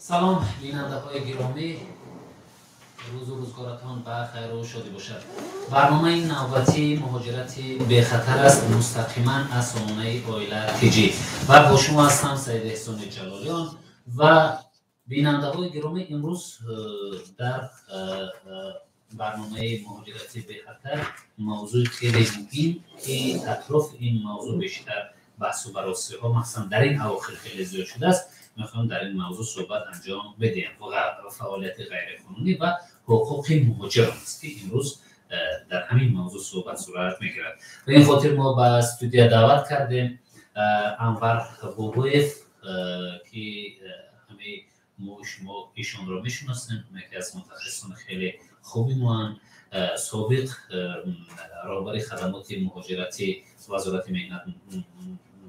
سلام بیننده های گرامی، روز و روزگارتان بخیر و شادی باشد. برنامه نوبتی مهاجرت به خطر است مستقیما از سامانه اویلا تیجی و با شما هستم سید احسان جلالیان و بیننده های گرامی. امروز در برنامه مهاجرت به خطر موضوع خیلی مهم که اطراف این موضوع بیشتر بحث و بررسی ها مثلا در این اواخر خیلی زیاد شده است. میخوام در این موضوع صحبت انجام بدیم و فعالیت غیر قانونی و حقوق مهاجران است که امروز در همین موضوع صورت میگیرد. به این خاطر ما به استودیو دعوت کردیم انور بوبویف که همه شما ایشان را میشناسیم، یکی از متخصصان خیلی خوبی ما، سابق رهبر خدمات مهاجرتی وزارت مهنت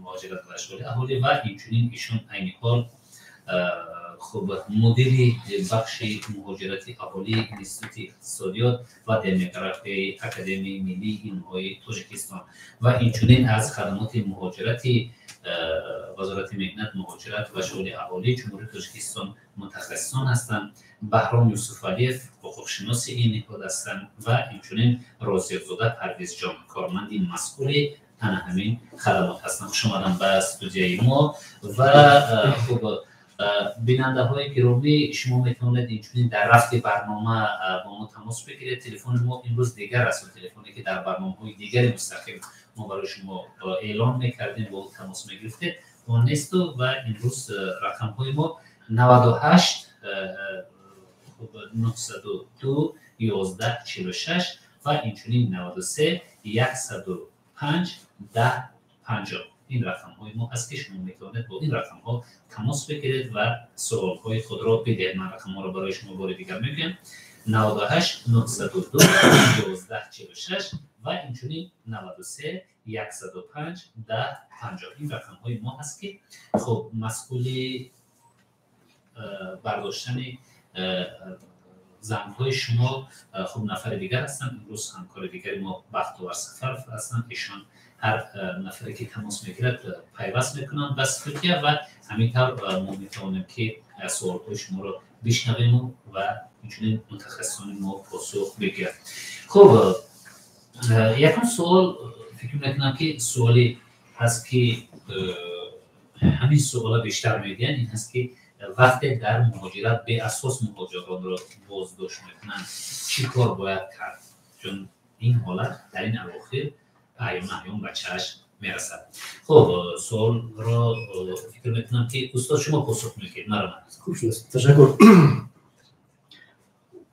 مهاجرت و اشغال اهالی و همچنین ایشون عین حال خب مدیر بخش مهاجرتی اهالی انستیتوت اقتصادیات و دموگرافی اکادمی ملی علوم تاجیکستان و همچنین از خدمات مهاجرتی وزارت مهنت مهاجرت و اشغال اهالی جمهوری تاجیکستان متخصصان هستند. بهرام یوسف علیف حقوق شناس این نهاد هستند و همچنین رازق زاده پرویز جان کارمند مسئول همین خدمات هستند. خوش آمدن به استودیوی ما و خب بیننده های گرامی، شما میتونید اینجوری در رفت برنامه با ما تماس بگیرید. تلفن ما امروز دیگر است، تلفنی که در برنامه های دیگری مستقیم ما برای شما اعلام میکردیم با تماس میگرفتید اون نیست و امروز رقم های ما 98 902 11 46 و اینجوری 93 105 10 50. این رقم های ما هست که شما میتونید با این رقم ها تماس بگیرید و سوال های خود را بدید. من رقم ها را برای شما بار دیگر میگم: 98 902 11 46 و اینجوری 93 105 10 50. این رقم های ما هست که خب مسئول برداشتن زنگ های شما خب نفر دیگر هستن. امروز همکار دیگری ما بختیار سفر هستن، ایشان هر نفری که تماس میگیرد پیوست میکنن به استودیو و همینطور ما میتونیم که سوال های شما رو بشنویم و اینجوری متخصصان ما پاسخ بگیرد. خب یکم سوال فکر میکنم که سوالی هست که همین سوالا بیشتر میگن، این هست که وقتی در مهاجرت به اساس مهاجران را بازداشت میکنن چی کار باید کرد؟ چون این حالت در این اواخر احیانا به چشم میرسد. خب سوال را فکر میکنم که استاد شما پاسخ میکنید. خوب شد، تشکر.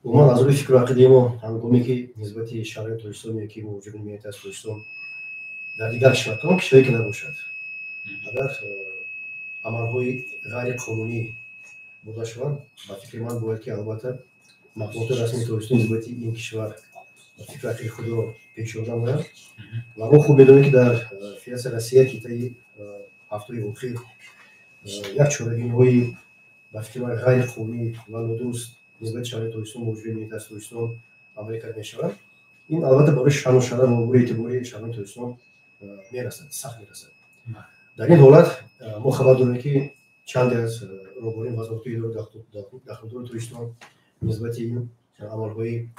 ما از روی فکر عقیده ما هنگامی که نسبت شرایط تاجیکستان که مهاجرین میاد از تاجیکستان در دیگر کشورها کشوری که نباشد اگر عملهای غیر قانونی بوده شود، با فکر من باید که البته مطبوعات رسمی تاجیکستان نسبت این کشور فکر عقیده خود را پیش آورده باید و ما خوب میدونیم که در فیاس روسیه که طی هفته اخیر یک چاره‌گیری‌های با فکر من غیر قانونی و نادرست نسبت شرایط تاجیکستان مهاجرین میاد از تاجیکستان عمل کرده میشود، این البته برای شأن و شرف و اعتباری شرایط تاجیکستان میرسد، سخت میرسد. در این حالت ما خبر داریم که چند از رهبران وزارت‌های اداره داخلی تاجیکستان نسبت این عمل‌های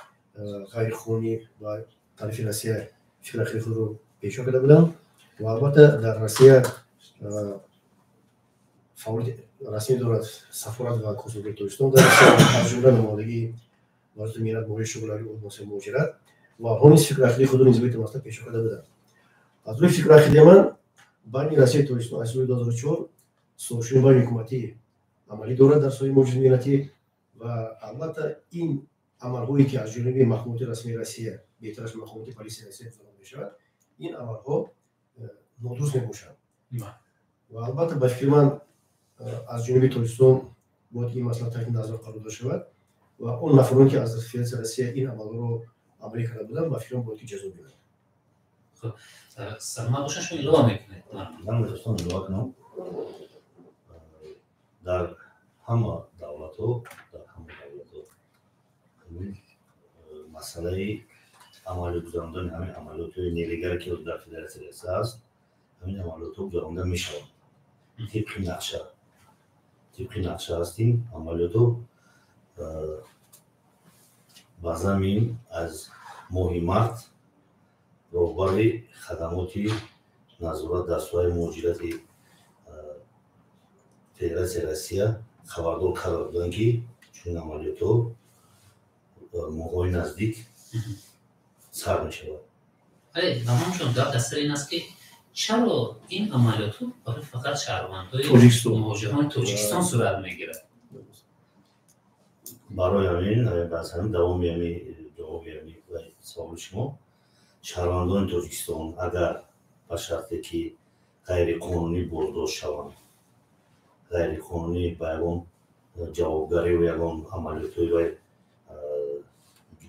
غیر قانونی و طرف روسیه فکر عقیده خود رو پیش کرده بودند و البته در روسیه فعالیت رسمی دارد سفارت و کنسولگری تاجیکستان در روسیه از جمله نمایندگی وزارت مهنت مهاجرت شغل اهلی و مهاجرت و آنها فکر عقیده خود رو نسبت مسئله پیش کرده بودند. از روی فکر عقیده من بین روسیه تاجیکستان از سال 2004 سازش‌های بین حکومتی عملی دارد در ساحه مهاجرت مهنتی و البته این عمل‌هایی که از جانب مقامات رسمی روسیه بهترش مقامات پلیس روسیه انجام می‌شود، این عمل‌ها نادرست می‌باشند و البته به فکر من از جانب تاجیکستان باید این مسئله تحت نظر قرار داده شود و اون نفرانی که از فیاس روسیه این عمل رو عملی کرده بودند به فکر من باید جزا بگیرند. خب سلام باشین، شما اعلام میکنید. من می‌خواستم اعلام کنم در همه دولت‌ها مسئله عمل گذراندن همین عملیات نیلیگال که در فدراسیون روسیه است، همین عملیات گذرانده میشود طبق نقشه طبق نقشه هستیم عملیاتو با زمین از ماه مارت راهبر خدمات نظارت دستگاه مهاجرت فدراسیون روسیه خبردار کرده بودند که چون عملیاتو ماهای نزدیک سر می‌شود. ولی نمانشون دستور این است که چرا این عملیات برای فقط شهروندای مهاجران تاجیکستان صورت میگیرد؟ برای همین باز هم جواب می‌دهیم سوال شما شهروندان تاجیکستان اگر به شرطی که غیر قانونی بازداشت شوند غیر قانونی به یگان جوابگری و یگان عملیاتی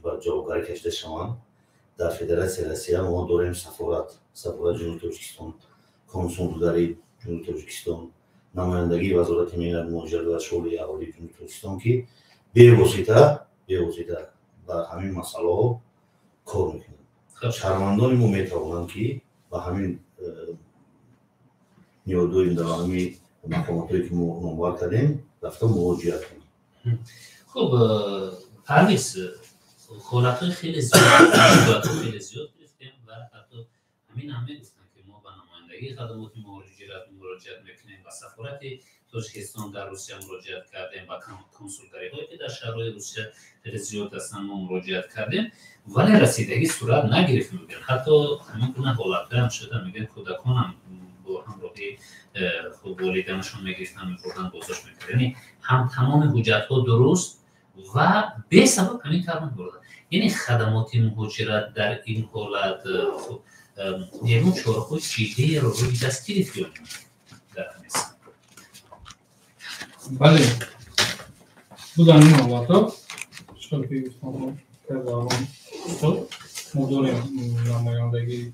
و جوابگری کشیده شوند در فدراسیون روسیه ما داریم سفارت جنوبی تاجیکستان کنسولگری جنوبی تاجیکستان نمایندگی وزارت ملل مهاجرت و شورای اهالی جنوبی تاجیکستان که بواسطه بر همین مسئله کار میکنند. شهروندان ما میتوانند که با همین نیازهای در همین مقاماتی که ما نامور کردیم رفته مراجعه کنند. خب پرویز حالتهای خیلی زیاد گرفتیم و حتی همه گفتن که ما به نمایندگی خدمات مراجعت میکنیم و سفارت تاجیکستان در روسیه مراجعت کردیم و کنسولگری هایی که در شهرهای روسیه خیلی زیاد هستن ما مراجعت کردیم ولی رسیدگی صورت نگرفت میگن. حتی همین گونه حالتهای هم شده میگن کودکان هم با همراهی والدینشون میگرفتن میبردن بازداشت میکردن. یعنی هم تمام حجت ها درست و به سبب همین کارم بردن. یعنی خدمات مهاجرت در این حالت یعنی چهارهای چیده رو روی دست گرفت در همیستان. بله بودن این حالتا شکل که گفتم که دارم ما داریم نمایندگی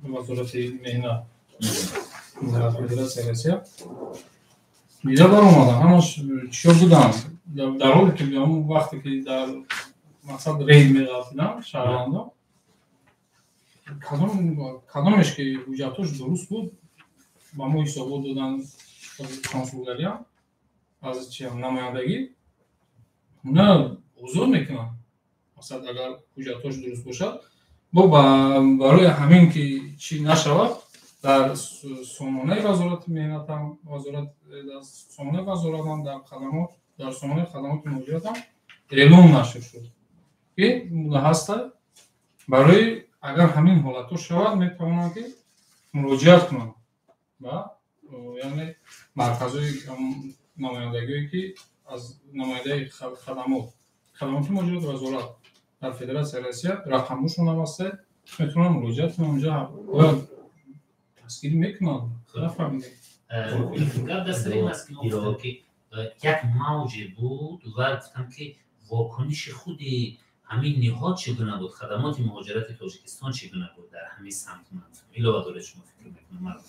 وزارت مهنت در فدراسیون روسیه دیده بار اومدن همش چیا بودن در حالی که همون وقتی که در مقصد رید می‌رفتن شهروندان کدامش که حجتش درست بود با ما حساب دادن کنسولگری از چی نمایندگی نه حضور میکنن مثلا اگر حجتش درست باشد با برای همین که چی نشود در سامانه وزارت مهنت هم سامانه وزارت هم در سامانه خدمات مهاجرت هم اعلام نشده شد که هست برای اگر همین حالت شود میتوانند که مراجعت کنند و یعنی مرکزهای نمایندگی که از نماینده خدمات مهاجرت وزارت در فدراسیون روسیه رقمشون هم هست میتونن مراجعت کنند اونجا تسکیل میکنند. نفهمیدیم گفت دستور این است که یک موجی بود و گفتم که واکنش خودی همین نهاد چگونه بود خدمات مهاجرت تاجیکستان چگونه بود در همین سمت علاوه داره شما فکر میکنم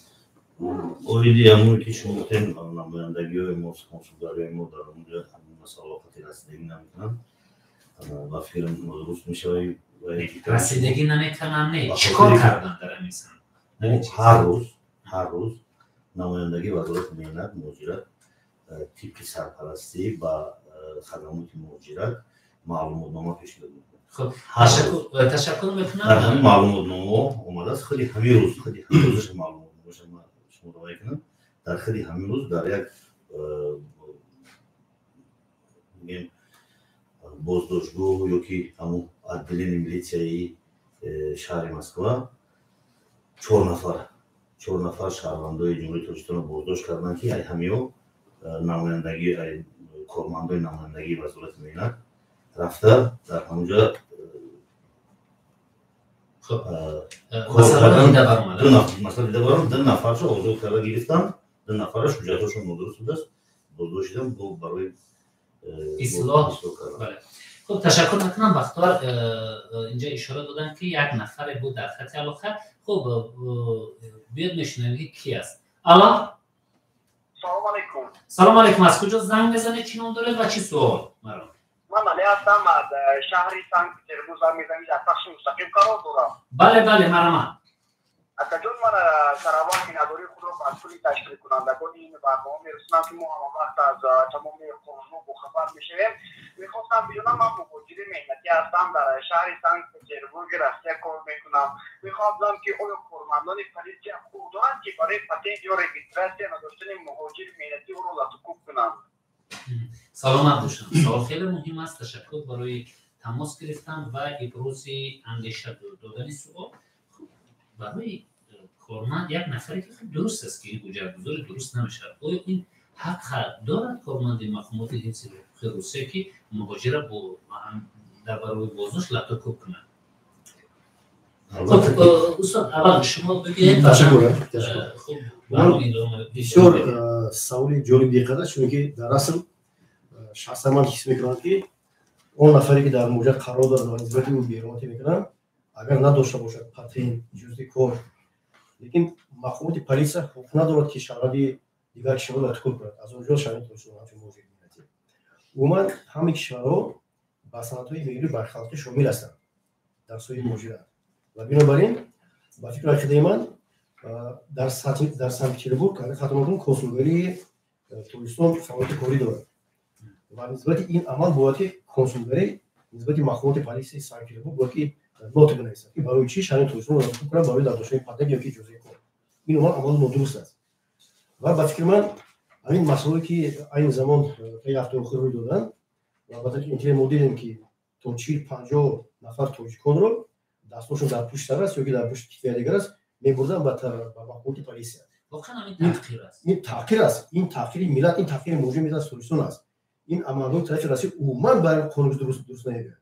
اولیدی همونی که شما گفتین نمایندگی‌های ما کنسولگری ما در اونجا همین مسائل رسیدگی نمیکنن و فکر درست میشه و رسیدگی نمیکنن نه چیکار کردن در همین سمت هر روز نمایندگی وزارت مهنت مهاجرت طبق سرپرستی با خدمات مهاجرت معلوماتنامه کشیده بود. خب تشکر میکنم. در همین معلوماتنامه اومده است خیلی همین روزش معلومات باشه شما روایت کنم در خیلی همین روز در یک میگیم بازداشتگاه یا که همون ادلین میلیتیایی شهر مسکو 4 نفر شهروندای جمهوری تاجیکستان بازداشت کردند که همیو نمایندگی کارمندای نمایندگی وزارت مهنت رفته در همونجا مثلا دیده برام 2 نفرش آزاد کرده گرفتن 2 نفرش حجتاشون ندرست بود است بازداشت شدن برای اصلاح کردن. خب تشکر میکنم. بختیار اینجا اشاره دادن که 1 نفر بود در خط علاقه. خب بیاد میشنوید کی است؟ الو سلام علیکم. از کجا زنگ بزنید چی نام داره و چی سوال؟ من علی هستم از شهری سنت پترزبورگ زنگ میزنم از بخش مستقیم کار دارم. بله مرحبا. اتجون من سراوان که نداری خود رو مسئولی تشکیل کنندگان این برنامه میرسونم که ما هم وقت از تمام قانون و خبر میشویم. میخواستم بدونم من مهاجر مهنتی هستم در شهر سنت پترزبورگ روسیه کار میکنم. میخواستم که آیا کارمندان پلیس خوب دارند که برای پتنت یا رجیستراسیون نداشتن مهاجر مهنتی او رو لطفاً کنند. سلام عبدالشان، سوال خیلی مهم است. تشکر برای تماس گرفتن و ابراز اندیشه دادن سوال. برای کارمند یک نفری که درست است که این اجرتگذاری درست نمیشه. آیا این حق دارد کارمند مقامات حفظ حقوق روسیه که مهاجر با در برای بازداشت لطفاً کنند؟ خب استاد اول شما بگید. تشکر. خب بسیار سوال جالبی است چون که در اصل شخصا من حس میکنم که اون نفری که در موجب قرار دارد و نسبت او بیرونی میکنن اگر نداشته باشد پاتین جزئی کار لیکن مقامات پلیس حق ندارد که شرایط دیگر کشور را تکل کند. از اونجا شرایط روشن همچون موجود می‌بینید. عموما همه کشورها با سندهای ملی برخلاف شامل هستند در سوی مهاجرت و بنابراین با فکر عقیده من در سنت پترزبورگ خدمات کنسولگری توریستان فعالیت کاری دارد و نسبت این عمل باید کنسولگری نسبت مقامات پلیس سنت پترزبورگ باید نوت بنویسد که برای چی شرایط توریستان را تکل کنند برای داشتن پاتنت یا جزئی کار. این عمل نادرست است و با فکر من این مسئله که این زمان طی هفته اخیر روی دادن و البته که اینطوری ما دیدیم که تا 40-50 نفر تاجیکان رو دستاشون در پشت سر است یا که در پشت کتفی دیگر است می‌بردن به مقامات پلیس. واقعا این تحقیر است. این تحقیر است. این تحقیر ملت، این تحقیر موجب میاد از توریستان است. این عملهای طرف رسید عموما برای قانون درست نمیاد.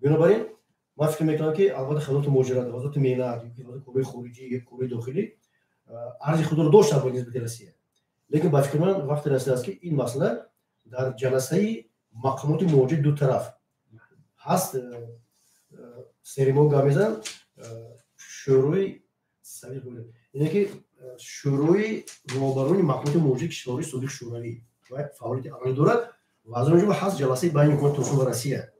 بنابراین ما فکر می‌کنم که البته خدمات مهاجرت، وزارت مهنت، کارهای خارجی، کارهای داخلی ارزی خود رو داشتن با نسبت روسیه. لیکن با فکر من وقت رسیده است که این مسئله در جلسه مقامات موجود دو طرف هست سریمو گامیزن شروعی سوی بود. اینه که شروعی روابرون مقامات موجود کشوری صدیق شوروی و فعالیت عملی دارد و از اونجا هست جلسه بین حکومت توسعه و روسیه.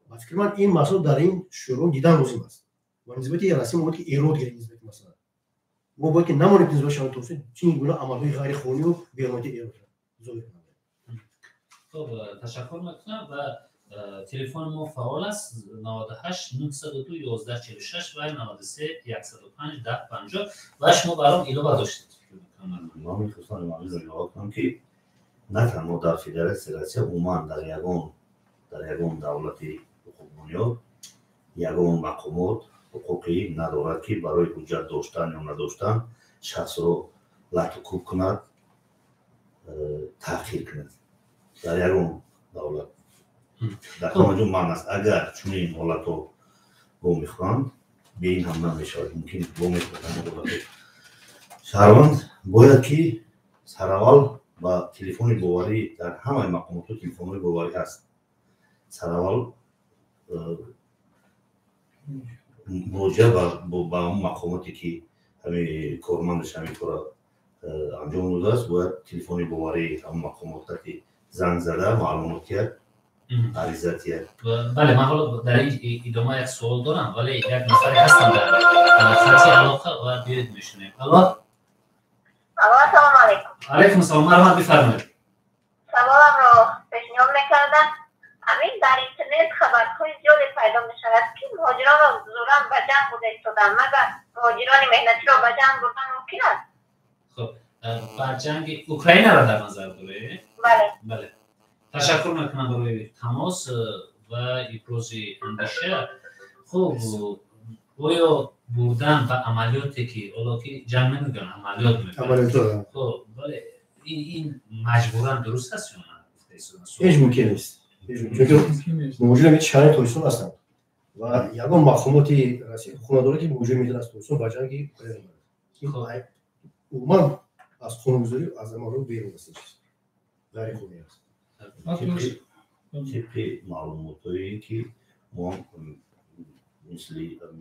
با فکر من این مسئله در این شروع دیدن لازم است. و نسبت رسمی بود که ایراد گرفت نسبت مثلا ما باید که نمانید نسبت شما توسعه چین گونه عملهای غیر قانونی و بی‌رحمانه ایراد کنند. خب تشکر میکنم و تلفن ما فعال است 98 902 1146 و 93 105 1050 و شما برام ایلو داشتید. ما می‌خواستم معلومات رو جواب کنم که نه تنها در فدراسیون روسیه عموما در یگان دولتی حقوق بنیاد یگان مقامات حقوقی ندارد که برای حجت داشتن یا نداشتن شخص رو لطفاً کند تأخیر کند در یگان دولت در همه من است اگر چنین حالت رو با میخواند به این هم نمیشود ممکن با میخواند شهروند باید که سراول با تلفن باوری در همه مقامات تلفن باوری هست سراول مراجعه با اون مقاماتی که همین کارمندش همین کار انجام داده است باید تلفن باوری اون مقامات که زنگ زده معلومات کرد عریضتیه. بله من حالا در این ادامه یک سوال دارم ولی یک نفری هستم در خطی علاقه و بیاید میشنیم. الو سلام علیکم. علیکم السلام مرحبا بفرمایید. سوالم رو پیشنهاد میکردم. همین در اینترنت خبرهای زیادی پیدا میشود که مهاجران را زورا به جنگ گذاشتند مگر مهاجران مهنتی را به جنگ بردن ممکن است؟ خب بر جنگ اوکراین را در نظر دارید؟ بله. تشکر میکنم برای تماس و ابراز اندیشه. خب آیا بردن و عملیاتی که حالا که جنگ نمیگن عملیات میکنن خب بله این مجبورا درست هست یا نه؟ هیچ ممکن نیست. چون موجود همین شرایط توریستان هستند و یگان مقاماتی رسمی خانواده که موجود میدن از توریستان با جنگی این عموما از خانوادگی از امارات بیرون است غیر قانونی است. طبق معلوماتی که ما مثل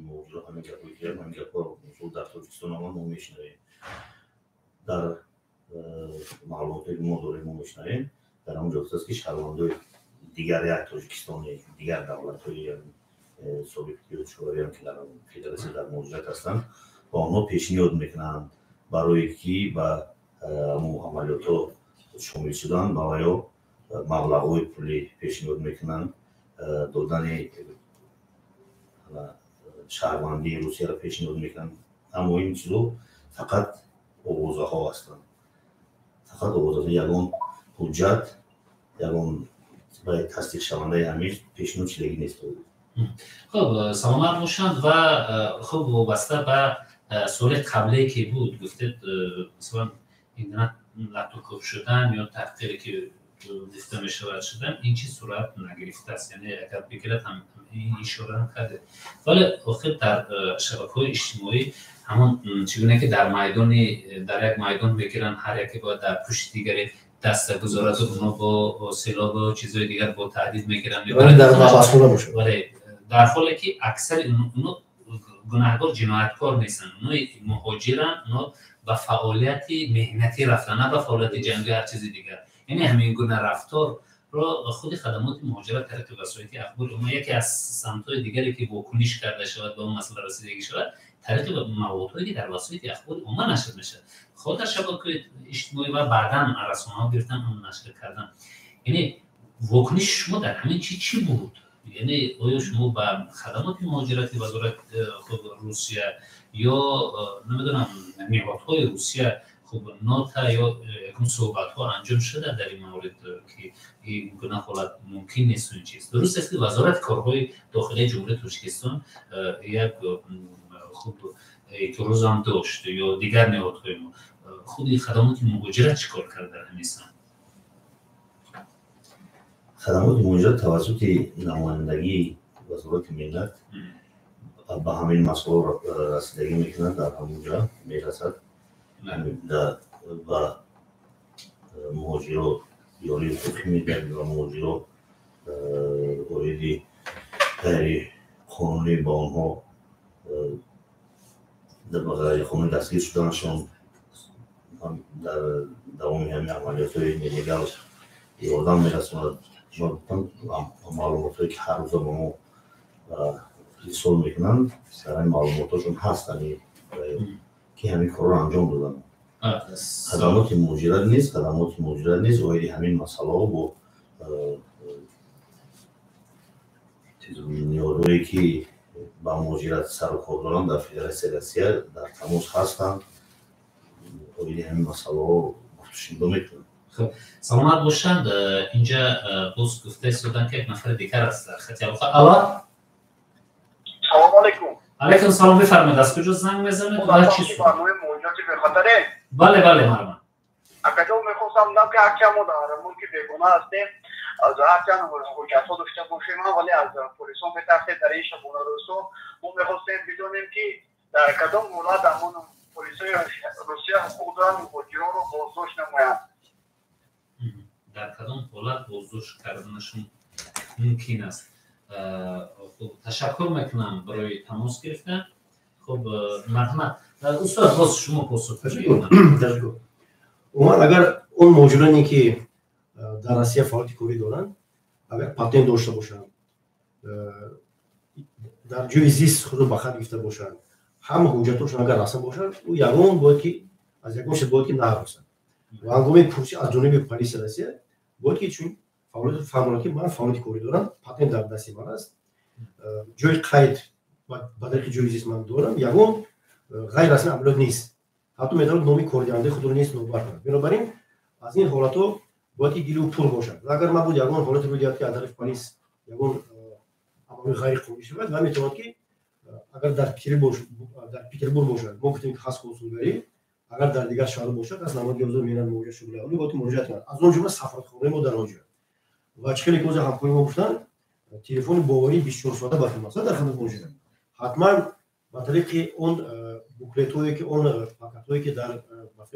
موضوع همین گپی که من گپا موضوع در تاجیکستان ما میشنویم در معلوماتی که ما داریم میشنویم در اونجا است که شهروندان دیگر یک تاجیکستانی دیگر دولت‌های سابق شوروی هم که در فدراسیون در موجودیت هستند با آنها پیشنهاد میکنند برای که با عملیات شامل شدن برای مبلغ‌های پولی پیشنهاد میکنند دادن شهروندی روسیه را پیشنهاد میکنند اما این چیزو فقط آوازه ها هستند فقط آوازه یگان حجت یگان باید تصدیق شونده همیش پیشنهاد چیزی نیست. خب سلامت باشند و خب وابسته به سوال قبلی که بود گفتید مثلا اینترنت لپتاپ شدن یا تحقیری که گفته می شود شدن این چیز صورت نگرفته است یعنی اگر بگیرد هم این اشاره هم کرده ولی آخر در شبکه‌های اجتماعی همون چگونه که در میدان در یک میدان بگیرن هر یکی باید در پشت دیگری دست گذارد و اونا با سلاح و چیزهای دیگر با تهدید میگیرن ولی در حالی که اکثر اونا گناهکار جنایتکار نیستن اونا مهاجرن اونا به فعالیت مهنتی رفتن نه به فعالیت جنگی هر چیز دیگر یعنی همین گونه رفتار را خود خدمات مهاجرت طریق وسایل اخبار اما یکی از سمت‌های دیگری که واکنش کرده شود به اون مسئله رسیدگی شود طریق موادهایی که در وسایل اخبار عموما نشر میشه خود در شبکه‌های اجتماعی و بعداً رسانه‌ها گرفتن اون نشر کردن یعنی واکنش شما در همین چی بود یعنی آیا شما با خدمات مهاجرتی وزارت روسیه یا نمیدونم نهادهای روسیه خب نوتا یا یکم صحبت ها انجام شده در این مورد که این گونه حالت ممکن نیست این چیز درست است که وزارت کارهای داخلی جمهوری تاجیکستان یک خب اعتراض هم داشت یا دیگر نهادهای ما خود خدمات مهاجرت چیکار کرده در همین سمت خدمات مهاجرت توسط نمایندگی وزارت ملت به همین مسائل رسیدگی میکنند در همونجا میرسد و مهاجرات یاری حقوقی میدن و مهاجرات اوریدی غیر قانونی با آنها در غیر قانونی دستگیر شدنشان در دوام همین عملیات های نلیگال یاردن میرسوند معلومات هایی که هر روز با ما ایصال میکنند در این معلومات هاشون هستن که همین کار رو انجام دادن خدمات مهاجرت نیست اویدی همین مسئله ها با نیروهایی که با مهاجرت سر و کار دارن در فدراسیون روسیه در تماس هستند اویدی همین مسئله ها گفتشیده میکنند. خب سلامت باشند اینجا باز گفته شدن که یک نفر دیگر است در خط الو سلام علیکم. علیکم سلام بفرمایید از کجا زنگ میزنید و چی شد؟ بله مرحبا. اگر میخواستم نه که هرچند ما در ملک بیگانه هستیم از هرچند حجت ها داشته باشیم ولی از پلیس ها میترسیم در این شبانه روزها ما میخواستیم بدونیم که در کدام مورد همون پلیس های روسیه حقوق دارن مهاجران رو بازداشت نمایند در کدام حالت بازداشت کردنشون ممکن است. خب تشکر میکنم برای تماس گرفتن. خب مرحمت استاد باز شما پاسخ بدید. تشکر. عموما اگر اون مهاجرانی که در روسیه فعالیت کاری دارن اگر پاتنت داشته باشن در جای زیست خود به خود گرفته باشن همه حجتاشون اگر رسم باشن او یگان باید که از یگان شد باید که نرسن و هنگامی پرسی از جانب پلیس روسیه باید که چون فعالیت فهمونن که من فعالیت کاری دارم پاتنت در دستی من است جای قید بدل که جای زیست من دارم یگان غیر رسمی عملیات نیست حتی میتونه نامی کاردهنده خود رو نیست نوبر کنه بنابراین از این حالت ها باید که گیلو پر باشد اگر ما بود یگان حالت رو دیاد که از طرف پلیس یگان عمل غیر قانونی شود و میتواند که اگر در پیتربورگ باشد ما گفتیم که خاص کنسولگری اگر در دیگر شهر باشد از نماینده وزارت میان مواجه شده ولی باید مراجعه کنند از اون جمله سفارتخانه ما در آنجا و چخیلی که همکاری ما گفتن تلفن باوری 24 ساعته با خدمت در خدمت موجود حتما با طریق اون بوکلت هایی که اون پاکت هایی که در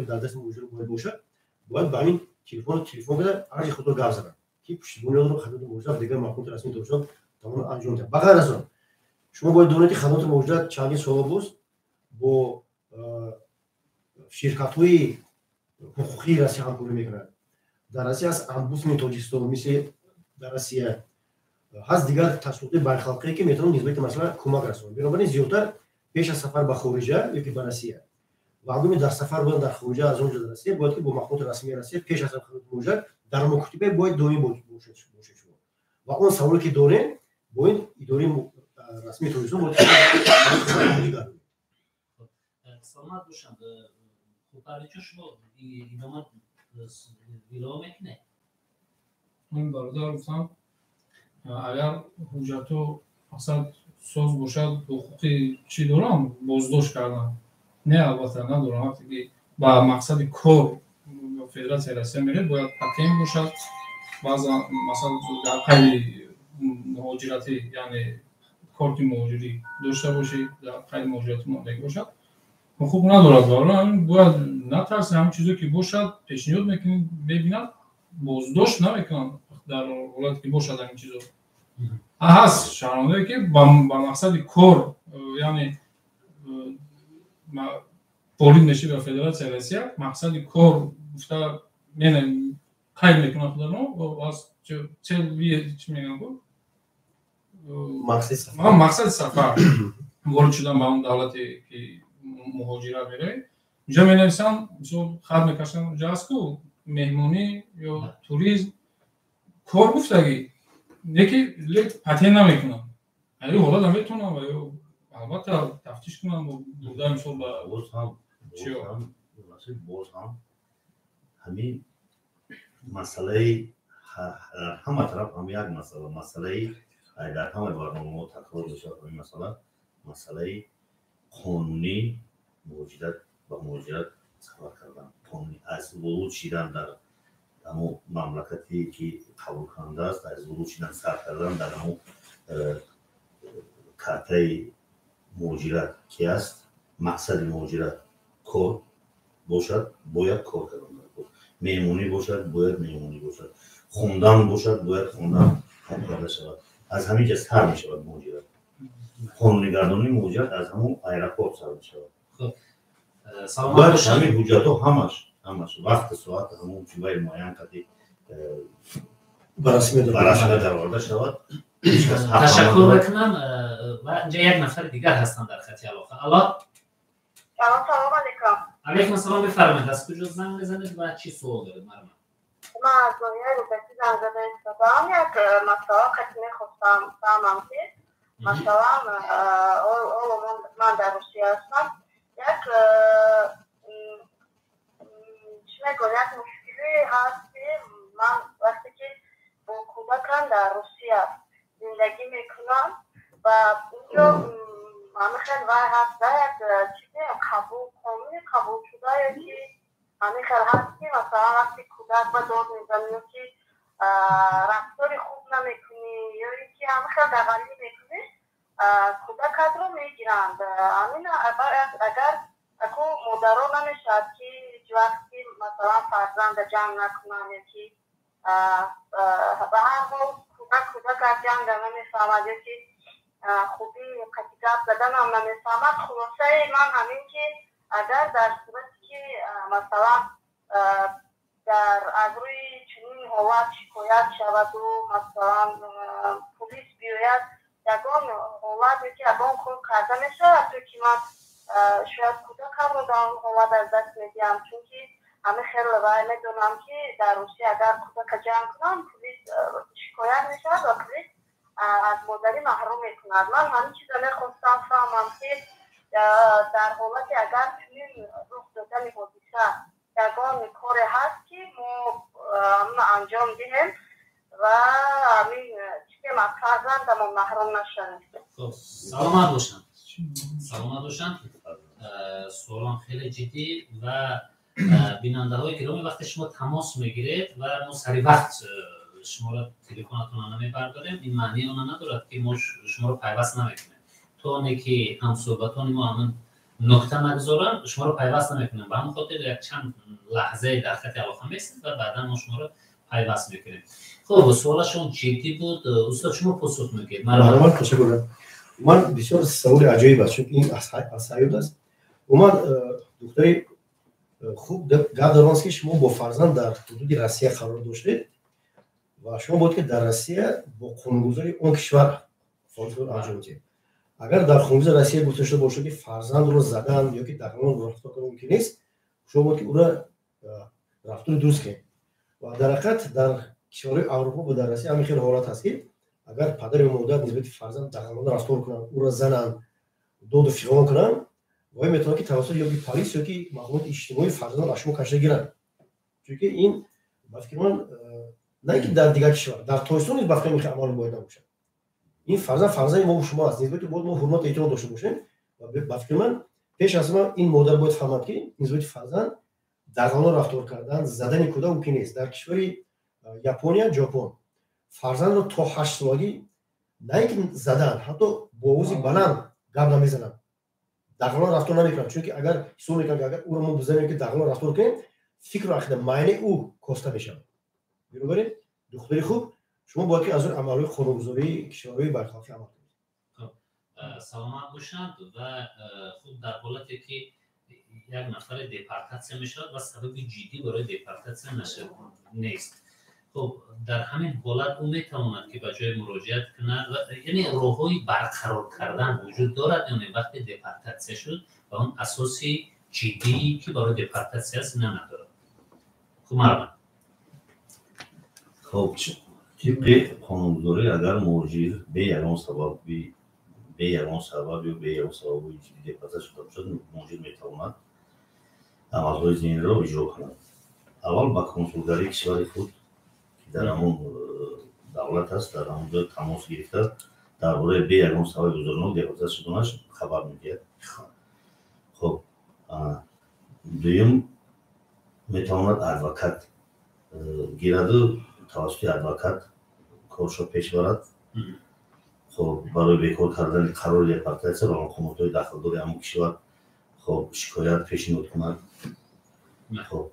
در دست موجود باید باشد باید با این تلفن بده هر خود رو گاز زدن که پشتیبانی رو خدمت موجود دیگر مقامات رسمی توسط تمام انجام دهند بغیر از اون شما باید دونید خدمات موجود چند سال بود با شرکت های حقوقی روسیه همکاری میکنند در روسیه از امبودسمن تاجیکستان مثل در روسیه هست دیگر تشکیلات برخلاقی که میتونن نسبت مثلا کمک رسونن بنابراین زیادتر پیش از سفر به خارجه یکی به روسیه مردم در سفر بودن در خارج از اونجا در روسیه باید که با مقامات رسمی روسیه پیش از سفر خارج در مکتوبه باید دائمی باشه شما و اون سوالی که داره باید اداره رسمی توریسم باید سلامت باشم خوب پرچه شما ایدامت ویرا میکنه من برادر گفتم اگر حجتو اصلا سوز باشد حقوقی چی دارم بازداشت کردن نه البته ندارم وقتی که با مقصد کار فدراسیون روسیه میره باید پاکین باشد بعضا مثلا در قید مهاجرتی یعنی کارت مهاجری داشته باشی در قید مهاجرتی ماندگی باشد خوب ندارد ولی باید نترسه همین چیزی که باشد پیشنهاد میکنیم ببینم بازداشت نمیکنم در حالتی که باشد همین چیزا هست شرمنده که با مقصد کار یعنی پولید میشه به فدراسیون روسیه مقصد کار گفته من قید میکنم خودم و از چه چی میگم بود مقصد سفر وارد شدن به اون دولتی که مهاجرت میره اونجا می نویسن مثلا خط میکشن اونجا هست که مهمونی یا توریسم کار گفتگی یکی پتین نمیکنن یعنی حالا نمیتونم و البته تفتیش کنم و بوده مثلا باز هم همین مسئله همه طرف هم یک مسئله در همه برنامه تکرار بشه این مسئله قانونی مهاجرت سفر کردن قانونی از ورود شدن در همون مملکتی که قبول کننده است از ورود شدن سر کردن در همون کارت مهاجرت که است مقصد مهاجرت کار باشد باید کار کردن مهمونی باشد باید مهمونی باشد خوندن باشد باید خوندن کرده شود از همین جا سر می شود مهاجرت قانونی گردانی مهاجرت از همون ایرپورت سر می شود باید همین حجت ها همش وقت ساعت همون چیزای معین کردی برسمی در آورده شود تشکر میکنم و اینجا یک نفر دیگر هستن در خط علاقه الا سلام علیکم علیکم السلام بفرمایید از کجا زنگ میزنید و چی سوال دارید مرحبا ما از دنیای روبتی زنگ زده استادم یک مثلا خطی میخواستم فهمم که مثلا من در روسیه هستم یک چی میگم یک مشکلی هست که من وقتی که با کودکم در روسیه زندگی میکنم و اینجا همه خیلی وای هست یک چیزی قانونی قبول شده یا که همه خیلی هست که مثلا وقتی کودک با داد میزنی یا که رفتاری خوب نمیکنی یا که همه خیلی دقیقی میکنی کودکت رو میگیرند همین اگر اکو مادرها نمیشد که وقتی مثلا فرزند جنگ نکنن یا که به هر حال کودک از جنگ نمیفهمد یا که خوبی قطیقت زدن هم نمیفهمد خلاصه من همین که اگر در صورتی که مثلا در از روی چنین حالت شکایت شود و مثلا پلیس بیاید یکان حالت که یکان کار کرده میشود تو که من شاید کودکم رو در اون حالت از دست میدیم چون که همه خیلی وای میدونم که در روسیه اگر کودک جنگ کنم پلیس شکایت میشود و پلیس از مادری محروم میکند من همین چیزا میخواستم فهمم که در حالتی اگر چنین رخ دادن حادثه یگان کار هست که ما انجام دهیم و همین چیزی ما فرزندمون محروم نشن. سلامت باشن سوالان خیلی جدی و بیننده های گرامی وقتی شما تماس میگیرید و ما سری وقت شما را تلفنتون رو نمیبرداریم این معنی اون ندارد که ما شما رو پیوست نمیکنیم تو اونی که هم صحبتان ما همون نکته نگذارن شما رو پیوست نمیکنیم به همون خاطر یک چند لحظه در خط علاقه میستید و بعدا ما شما رو پیوست میکنیم. خب سوالشون جدی بود استاد شما پاسخ میگید. من تشکر من بسیار سوال عجیب است چون این اسایید است اومد دکتر خوب گفتند که شما با فرزند در حدود روسیه قرار داشتید و شما بود که در روسیه با قانونگذاری اون کشور فعالیت انجام دادید اگر در خونگیز روسیه گفته شده باشه که فرزند رو زدن یا که دقیقاً رفتار کنه ممکن نیست شما باید که او را رفتار درست کنید و در حقیقت در کشورهای اروپا و در روسیه همین خیلی حالت هست که اگر پدر و مادر نسبت فرزند دقیقاً رفتار کنن او را زنن دود و فیغان کنن وای میتونه که توسط یا پلیس یا که مقامات اجتماعی فرزند را شما کشته گیرن چون که این بافکر من نه که در دیگر کشور در تایستان نیز بافکر میخواد عمل باید نباشه این فرزند ما و شما است نسبت باید ما حرمت احترام داشته باشیم و بافکر من پیش از ما این مادر باید فهمد که نسبت فرزند دقیقاً رفتار کردن زدن کودک ممکن نیست در کشور ژاپن ژاپن فرزند رو تا 8 سالگی نه اینکه زدن حتی با آواز بلند گپ نمیزنن دقیقاً رفتار نمیکنن چون که اگر حساب میکنن که اگر او رو ما بزنیم که دقیقاً رفتار کنیم فکر و عقیده معنی او کاسته میشه بنابراین دختری خوب شما باید که از اون عملهای خانوادگی کشورهای برخلاف عمل کنید سلامت باشند و خود در حالتی که یک نفر دپارتاسیون میشود و سبب جدی برای دپارتاسیون نیست خب در همین حالت او میتواند که به جای مراجعت کند یعنی راههای برقرار کردن وجود دارد یعنی وقتی دپارتاسیون شد و اون اساسی جدی که برای دپارتاسیون است ندارد خب مرحبا خب طبق قانونگذاری اگر مراجع به یگان سبب یا به یگان سبب جدی دپارتاسیون شده باشد مراجع میتواند عملهای ذهنی را اجرا کند اول با کنسولگری کشور خود در همون دولت است در همونجا تماس گرفته درباره به یگان سبب گذارنامه دپارتاسیون شدنش خبر میدهد خب دویم میتواند ادوکات گیرد و توسط ادوکات کارش را پیش برد خب برای بیکار کردن قرار دپارتاسیون و حکومت‌های داخلداری همون کشور خب شکایت پیشنهاد کند خب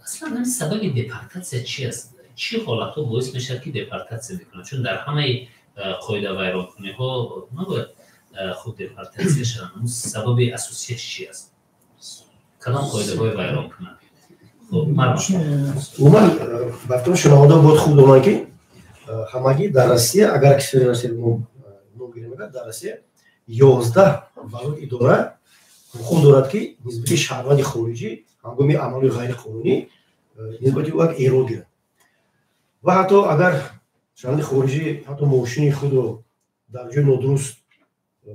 اصلا سبب دپارتاسیون چی است؟ چی حالت ها باعث میشه که دپارتاسیون میکنه؟ چون در همه قاعده ویرانکنی ها نباید خود دپارتاسیون شدن اون سبب اساسی چی است؟ کدام قاعده های ویران کنند؟ خب عموما وقتی شنونده باید خوب دونن که همگی در روسیه اگر کشور روسیه نام گیریم در روسیه 11 ولایت اداره حقوق دارد که نسبت شهروند خارجی هنگامی عمل غیر قانونی نسبت او یک ایراد گیرد و حتی اگر شهروند خارجی حتی ماشین خود رو در جای نادرست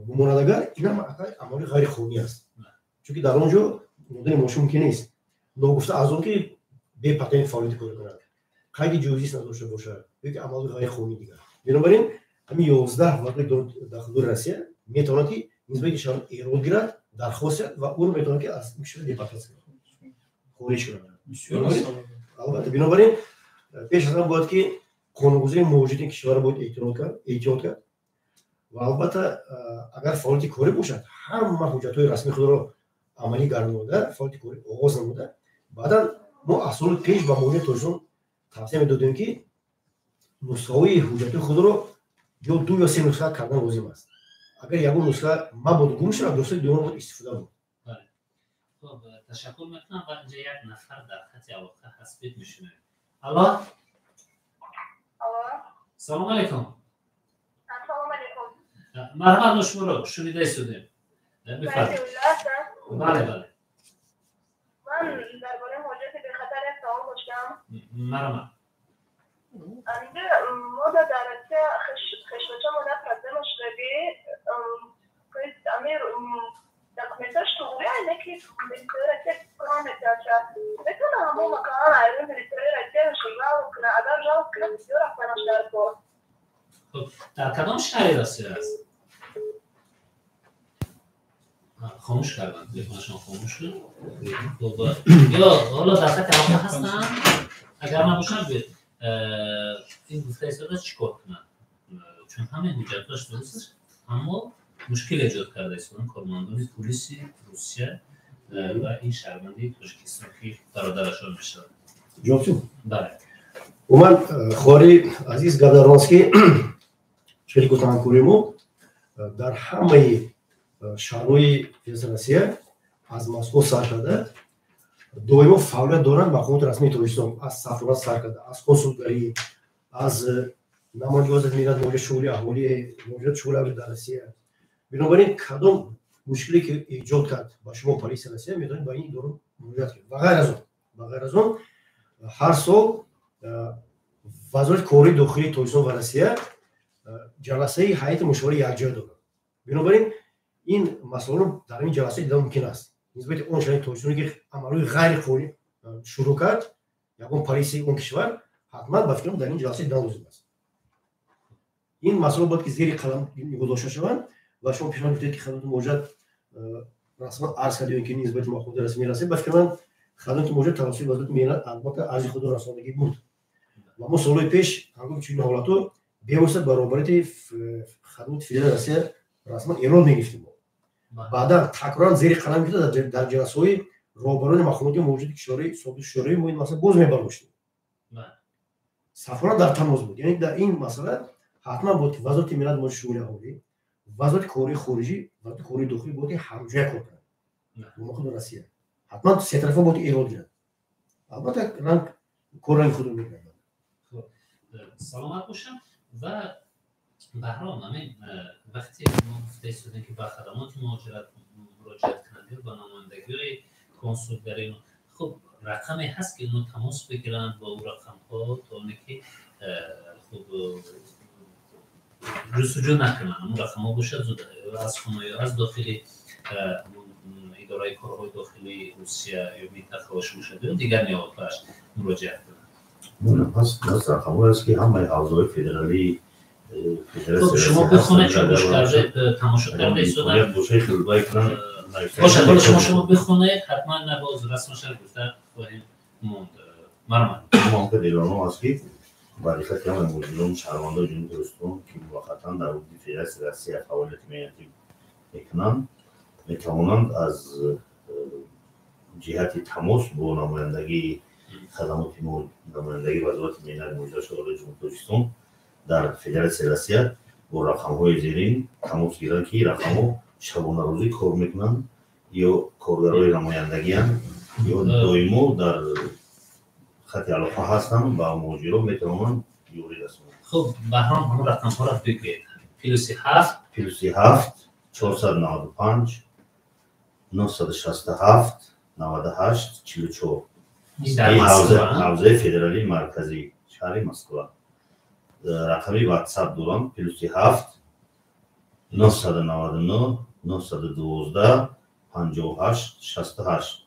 بماند اگر این هم عمل غیر قانونی است چون که در آنجا ماندن ماشین ممکن نیست ناگفته از اون که به پتن فعالیت کند قید جزئی نداشته باشد یک عمل غیر قانونی دیگر بنابراین همین 11 ولایت داخل روسیه میتواند که نسبت شهروند ایراد گیرد درخواست و اون میتونه که از کشور دپارتاسیون خارج کنه البته بنابراین پیش از آن باید که قانونگذاری موجود این کشور باید احتیاط کرد و البته اگر فعالیت کاری باشد همه حجت‌های رسمی خود را عملی گردانده فعالیت کاری آغاز نموده بعدا ما اصول پیش با موجود توجه توصیه میدادیم که نسخه‌های حجت خود را یا 2 یا 3 نسخه کردن لازم است اگر یگان نسخه مبادا گم شود دوست دیگر باید استفاده کنید خب تشکر میکنم و اینجا یک نفر در خط علاقه هست بید میشونه الو سلام علیکم سلام علیکم مرحبا نوشمرو شنیده شدیم بفرمایید بله بله من درباره موجود به خطر سوال داشتم مرحبا ما در روسیه خشمچه مدت قدم شده امیر دکومنتاش توری اینه که ملیتری روسیه کنم میتاشه بتونه همون مکان ایران ملیتری روسیه شیوه کنه اگر جاوز کنه بسیار افغانش در کار خب در کدام شهری روسیه است؟ خاموش کردن تلفنشون خاموش شد یا حالا در خط علاقه هستن اگر نباشن بیاد این گفته ایستاده چی کار کنن چون همه حجتاش درست اما مشکل ایجاد کرده ایستادن کارمندان پلیسی روسیه و این شهروندی تاجیکستان که برادرشان میشن جواب چون؟ بله من خواری عزیز گبدرانسکی چلی گفتم کوریمو در همه شهرهای روسیه از مسکو سر کرده دویمو فعالیت دارند مقامات رسمی تاجیکستان از سفارت سر کرده از کنسولگری از نماینده وزارت ملت مواجه شغلی احوالی موجود شغل اول در روسیه. بنابراین کدام مشکلی که ایجاد کرد با شما پلیس روسیه میتونید با این دورو مواجهت کنید. و غیر از اون هر سال وزارت کاری داخلی تاجیکستان و روسیه جلسه هیئت مشاوره یکجا دارد. بنابراین این مسئله رو در این جلسه دیدن ممکن است. نسبت اون شهر تاجیکستان که عملی غیر قانونی شروع کرد یکم پلیس اون کشور حتما با فکرم در این جلسه دیدن لازم است. این مسئله باید که زیر قلم گذاشته شوند و شما پیشنهاد می‌کنید که خدمات موجود رسما عرض کردید که نسبت ماخوذ رسمی رسید. با فکرم خدمات موجود توسط وزارت ملت البته از خود رسانگی بود. و ما سالهای پیش هنگام چنین حالاتو بی‌واسطه برابریت خدمات فدرال روسیه رسما اعلام می‌گفتیم. بعدا تکرار زیر قلم گرفته در جلسه‌های راهبران مخابراتی موجود کشوری سابق شوروی ما این مسئله باز می‌برداشتیم. سفارت در تماس بود. یعنی در این مسئله حتما بود وزارت ملت مواجه شغلی احوالی، وزارت کاری خارجی، وزارت کاری داخلی بود همجای کار کنند. مخابرات روسیه حتما سه طرفه بود ایراد گیرند. البته رنگ کار خودم می‌کنند. سلامت باشم و بهرام همین وقتی ما گفته شدیم که به خدمات مهاجرت مراجعه کننده با نمایندگی کنسولگری خب رقمی هست که اینو تماس بگیرن با اون رقم ها تا اینکه خب رسوجو نکنن اون رقم ها باشه از خونه یا از داخلی اداره کارهای داخلی روسیه یا منطقه باشه باشه دیگر نیاز باشه مراجعه کنن. پس رقم ها هست که همه اعضای فدرالی خب شما بخونه چون گوش کرده تماشا کرده ایستادن باشه خیلی باید کنن باشه حالا شما بخونه حتما نباز رسمش رو گفته خواهیم موند مرمان ما که دیلانو هست که برای خطی همه موجودون شهروندان جنوب تاجیکستان که موقتا در حدود فدراسیون روسیه فعالیت میکنند میتوانند از جهت تماس با نمایندگی خدمات نمایندگی وزارت ملت مواجه شغلی جنوب تاجیکستان در فدراسیون روسیه با رقم‌های زیرین تماس گیرند که رقم‌ها شبانه روزی کار میکنند یا کارگرای نمایندگی هستند یا دائما در خط علاقه هستند با مهاجران میتوانند یوری رسانند. خب بهرام همون رقم‌ها رو بگید. +7 495 967 98 44 این حوزه فدرالی مرکزی شهر مسکو. رقمی واتساپ دارم +7 999 912 58 68.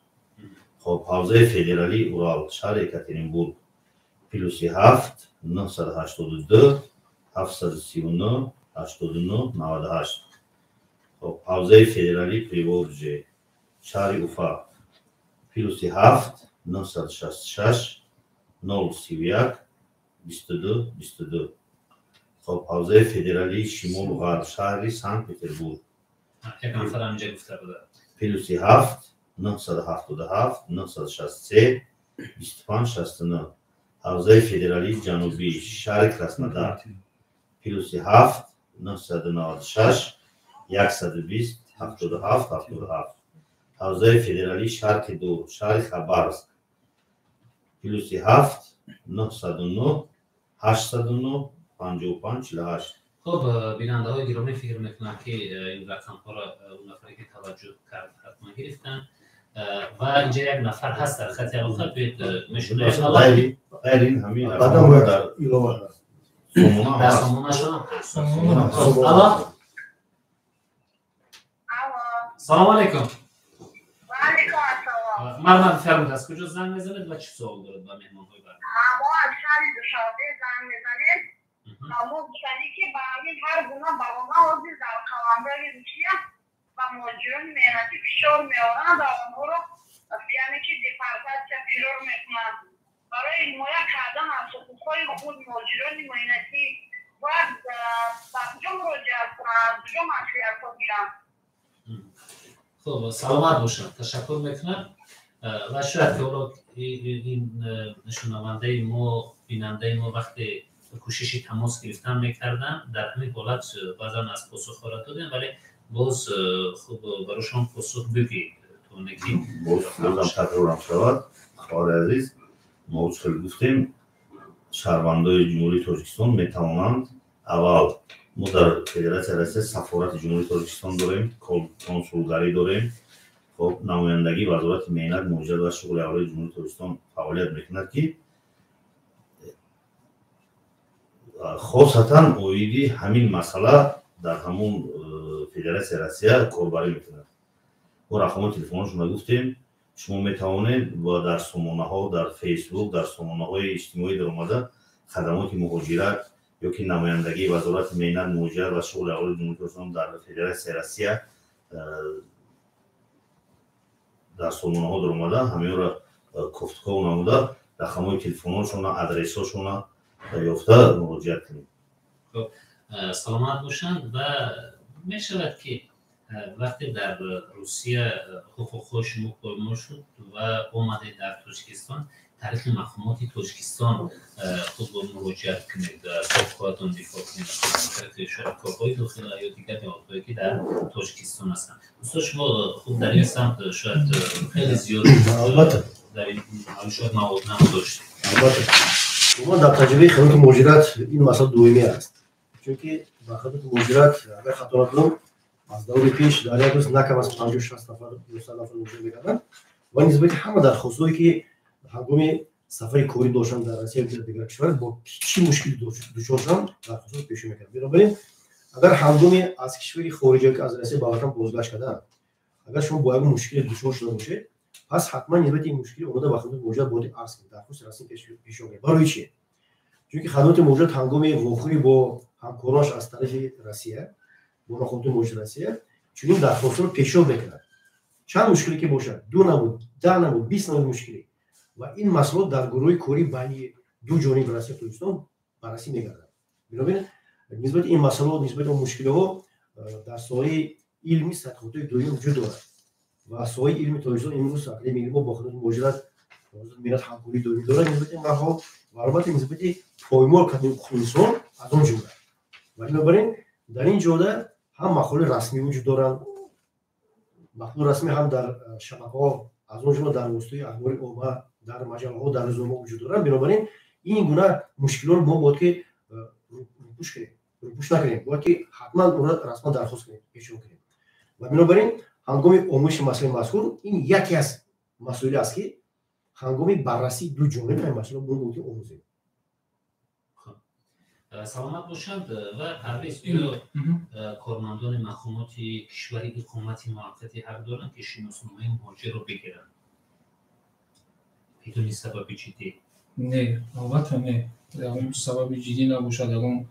خب حوزه فدرالی اورال شهر یکاترینبورگ +7 982 739 89 98. خب حوزه فدرالی پریورژ شهر اوفا +7 966 031 22 22. خب حوزه فدرالی شمال و غرب شهری سنت پترزبورگ یک نفر همینجا گفته بوده +7 977 963 25 69. حوزه فدرالی جنوبی شهر کراسنودار +7 996 120 77 77. حوزه فدرالی شرق دو شهر خبرسک +7 909 809 55 48. خب بیننده های گرامی فکر میکنم که این رقم ها را اون نفری که توجه کرد حتما گرفتن و اینجا یک نفر هست در خط علاقه بید میشونه غیر این همین بعدم باید در ایلوان هست در سامونه شدم هست سلام علیکم. و علیکم السلام. مرمن فرمود از کجا زنگ میزنید و چی سوال دارد با مهمان های برنامه؟ ما از شهر دوشنبه زنگ میزنیم. ما دوستانی که برای هر گونه برنامه حاضر در کالاندر روسیه و مهاجران مهنتی فشار میارند و آنها را یعنی که دیپارتاسیا ترور میکنند. برای حمایت کردن از حقوقهای خود مهاجران مهنتی باید به کجا مراجعه کنند، کجا مسئولیت گیرند. خب سلامت باشم. تشکر میکنم و شاید که حالا این نشونونده ما بیننده ما وقتی کوششی تماس گرفتن میکردن در همین حالت بعضا از پاسخ خارد دادن ولی باز خوب براشون پاسخ بگید تو نگی باز تکرارم شود. خواهر عزیز ما خیلی گفتیم шаҳрвандои ҷумҳурии Тоҷикистон метавонанд аввал мо дар Федератсияи Россия сафорати ҷумҳурии Тоҷикистон дорем, консулгарӣ дорем. خب نمایندگی وزارت مهنت مهاجرت و شغل اهالی جمهوری تاجیکستان فعالیت میکند که خاصتا اویدی همین مسئله در همون فدراسیای روسیه کاربری میکند. ما رقم تلفنشون گفتیم شما میتوانید و در سامانه ها در فیسبوک در سامانه های اجتماعی در اومده خدمات مهاجرت یا که نمایندگی وزارت مهنت مهاجرت و شغل اهالی جمهوری تاجیکستان در فدراسیای روسیه در سامانه ها در اومده همه را گفتگو نموده رقم تلفنشون آدرسشون یافته مراجعه کنید. خب سلامت باشند و می شود که وقتی در روسیه حقوق شما پایمال شد و اومده در تاجیکستان تاریخ مفهومات تاجیکستان خود با مراجعه کنید صفحاتون دفاع کنید تاریخ شرکاهای داخل یا دیگر نهادهایی که در تاجیکستان هستند. دوستان شما خود در این سمت شاید خیلی زیاد در این شاید مواد داشتید. البته ما در تجربه خدمات مهاجرت این مسئله دومی است. چون که در خدمات مهاجرت اگر خطا نکنم از دور پیش در یک روز نکم از 50-60 نفر 200 نفر مهاجرت می‌کردند و نسبت همه درخواستایی که هنگام سفر کاری داشتن در روسیه و دیگر کشورها با چی مشکلی دچار شدن درخواست پیش می‌کردند. بنابراین اگر هنگام از کشور خارجی که از روسیه به وطن بازگشت کردن اگر شما با یک مشکل دچار شده باشید پس حتما نسبت این مشکل اومده به خدمات مهاجرت باید عرض کنید درخواست رسمی پیش آورید. برای چی؟ چون که خدمات مهاجرت هنگام واقعی با همکاراش از طرف روسیه با خدمات مهاجرت روسیه چنین درخواست رو پیشا بکنند. چند مشکلی که باشد 2 نمود 10 نمود 20 نمود مشکلی و این مسئله در گروه کاری بین دو جانب روسیه و تاجیکستان بررسی می‌گردد. بنابراین نسبت این مسئله نسبت اون مشکل‌ها در ساحه علمی سطح دوم وجود دارد و ساحه علمی تاجیکستان امروز اقلی میگیم با خدمات مهاجرت ملت همکاری داریم دارد نسبت این مقام و البته نسبت پایمال کردن خونسان از اون جمله. بنابراین در این جهت هم مقاله رسمی وجود دارند مقاله رسمی هم در شبکه‌ها از اون جمله در وسیله اخبار عامه در مجله‌ها در روزنامه وجود دارند. بنابراین این گونه مشکلات ما باید که روپوش نکنیم باید که حتما اون را رسما درخواست کنیم پیشون کنیم و بنابراین هنگام آموزش مسئله مذکور این یکی از مسائلی است که هنگام بررسی دو جانب این مسئله باید آموزیم. سلامت باشند و پرویز کارمندان مقامات کشوری اقامت موقتی حق دارند که شناسنامه مهاجر رو بگیرن. بدون سبب جدی؟ نه، البته نه. یعنی سبب جدی نباشد اگر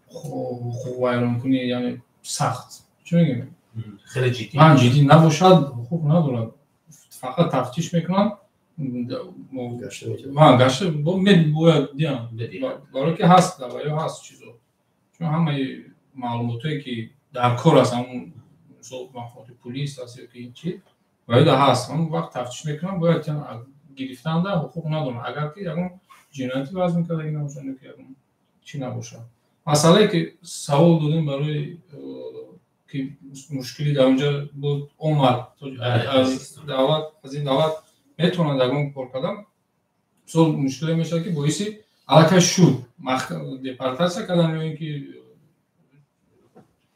حقوق ویران کنی یعنی سخت. چی میگیم؟ خیلی جدی. جدی نباشد حقوق ندارد. فقط تفتیش میکنن. گشته با باید دیدم برای که هست یا هست چیزا چون همه معلوماتی که در کار هست همون مخاطب پلیس هست یا که چی باید هست همون وقت تفتیش میکنن باید گرفتن ده حقوق ندارن اگر که یکم جنایتی وضع میکرد اگه نباشن که یکم چی نباشه مسئله که سوال دادیم برای که مشکلی در اونجا بود اومد از این دولت میتونن دگون کار کردن سوال مشکلی میشه که باعثی علاقه شد دپارتاسیا کردن یا اینکه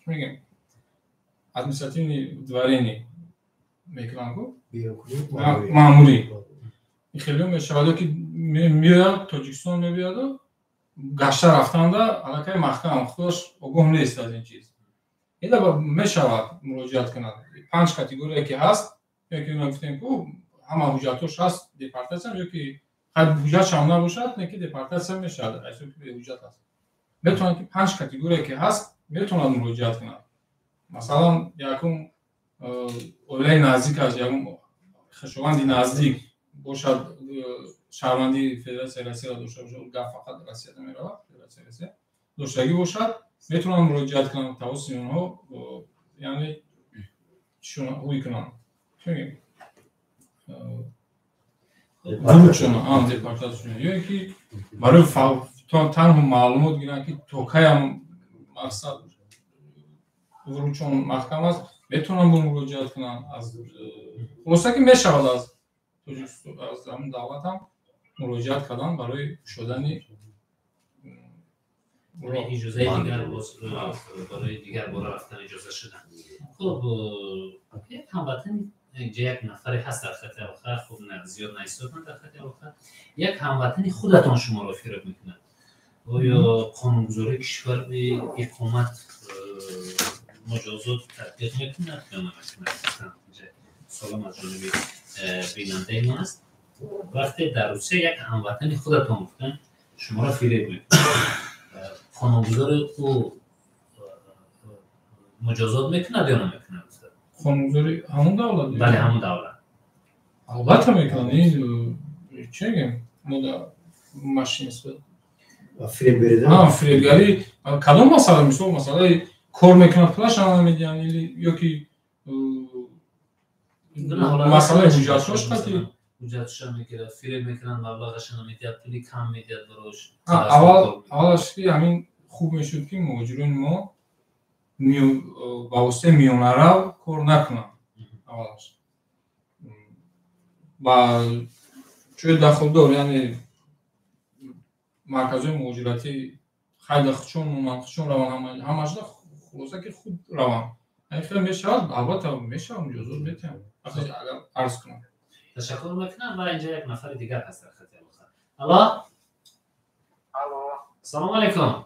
میگم ادمنستراتیونی دوارینی میکنن کو معمولی خیلی میشه که میاد تاجیکستان میاد گشته رفتن ده علاقه محکم خودش آگاه نیست از این چیز اینا میشه مراجعت کنن 5 کاتگوری که هست یکی اون گفتیم که همه حجتش هست دپارتاسیا یا که حجت هم نباشد نه که دپارتاسیا میشه اصلا که به حجت هست میتونن که 5 کاتگوری که هست میتونن مراجعت کنن مثلا یکم اولای نزدیک از یکم خشواندی نزدیک باشد شهروندی فدراسیای روسیه داشته باشه اون فقط روسیه میره فدراسیای روسیه داشتگی باشد میتونن مراجعت کنن توسط اونها یعنی چون هوی کنن چون چون دپارتاسیون یا که برای تنها معلومات گیرن که توکای هم مقصد چون محکم است میتونن به مراجعت کنن از خلاصه که میشود از همون دولت هم مراجعت کردن برای شدن اجازه دیگر برای دیگر بار رفتن اجازه شدن. خب یک هموطن یک نفری هست در خط آخر، خب نه زیاد نیستادن در خط آخر. یک هموطنی خودتان شما را فریب میکنند. آیا قانونگذاری کشور به اقامت مجازات تطبیق میکند یا نمیکند؟ سلام از جانب بیننده ما است. وقتی در روسیه یک هموطنی خودتان بودن شما را فریب میکنند، قانونگذاری او مجازات میکند یا نمیکند؟ قانونگذاری همون دولت؟ بله همون دولت. البته میکنه. این چه میگم ما در ماشین است فریب بریدن فریبگری کدام مسئله میشه؟ مسئله کار میکنه پولش هم میدن یا که مسئله حجتش قطعی حجتش هم میگیره، فریب میکنن، مبلغش هم میدید، پولی کم میدید براش. اولش که همین خوب میشد که مهاجرین ما با واسطه میانه رو کار نکنن اولش و چه داخل دار یعنی مرکزهای مهاجرتی خیلی خودشون روان همش خلاصه که خود روان این خیلی میشه البته میشه مجازات میتونم اگر عرض کنم. تشکر میکنم و اینجا یک نفر دیگر هست در خط آخر. الو سلام علیکم.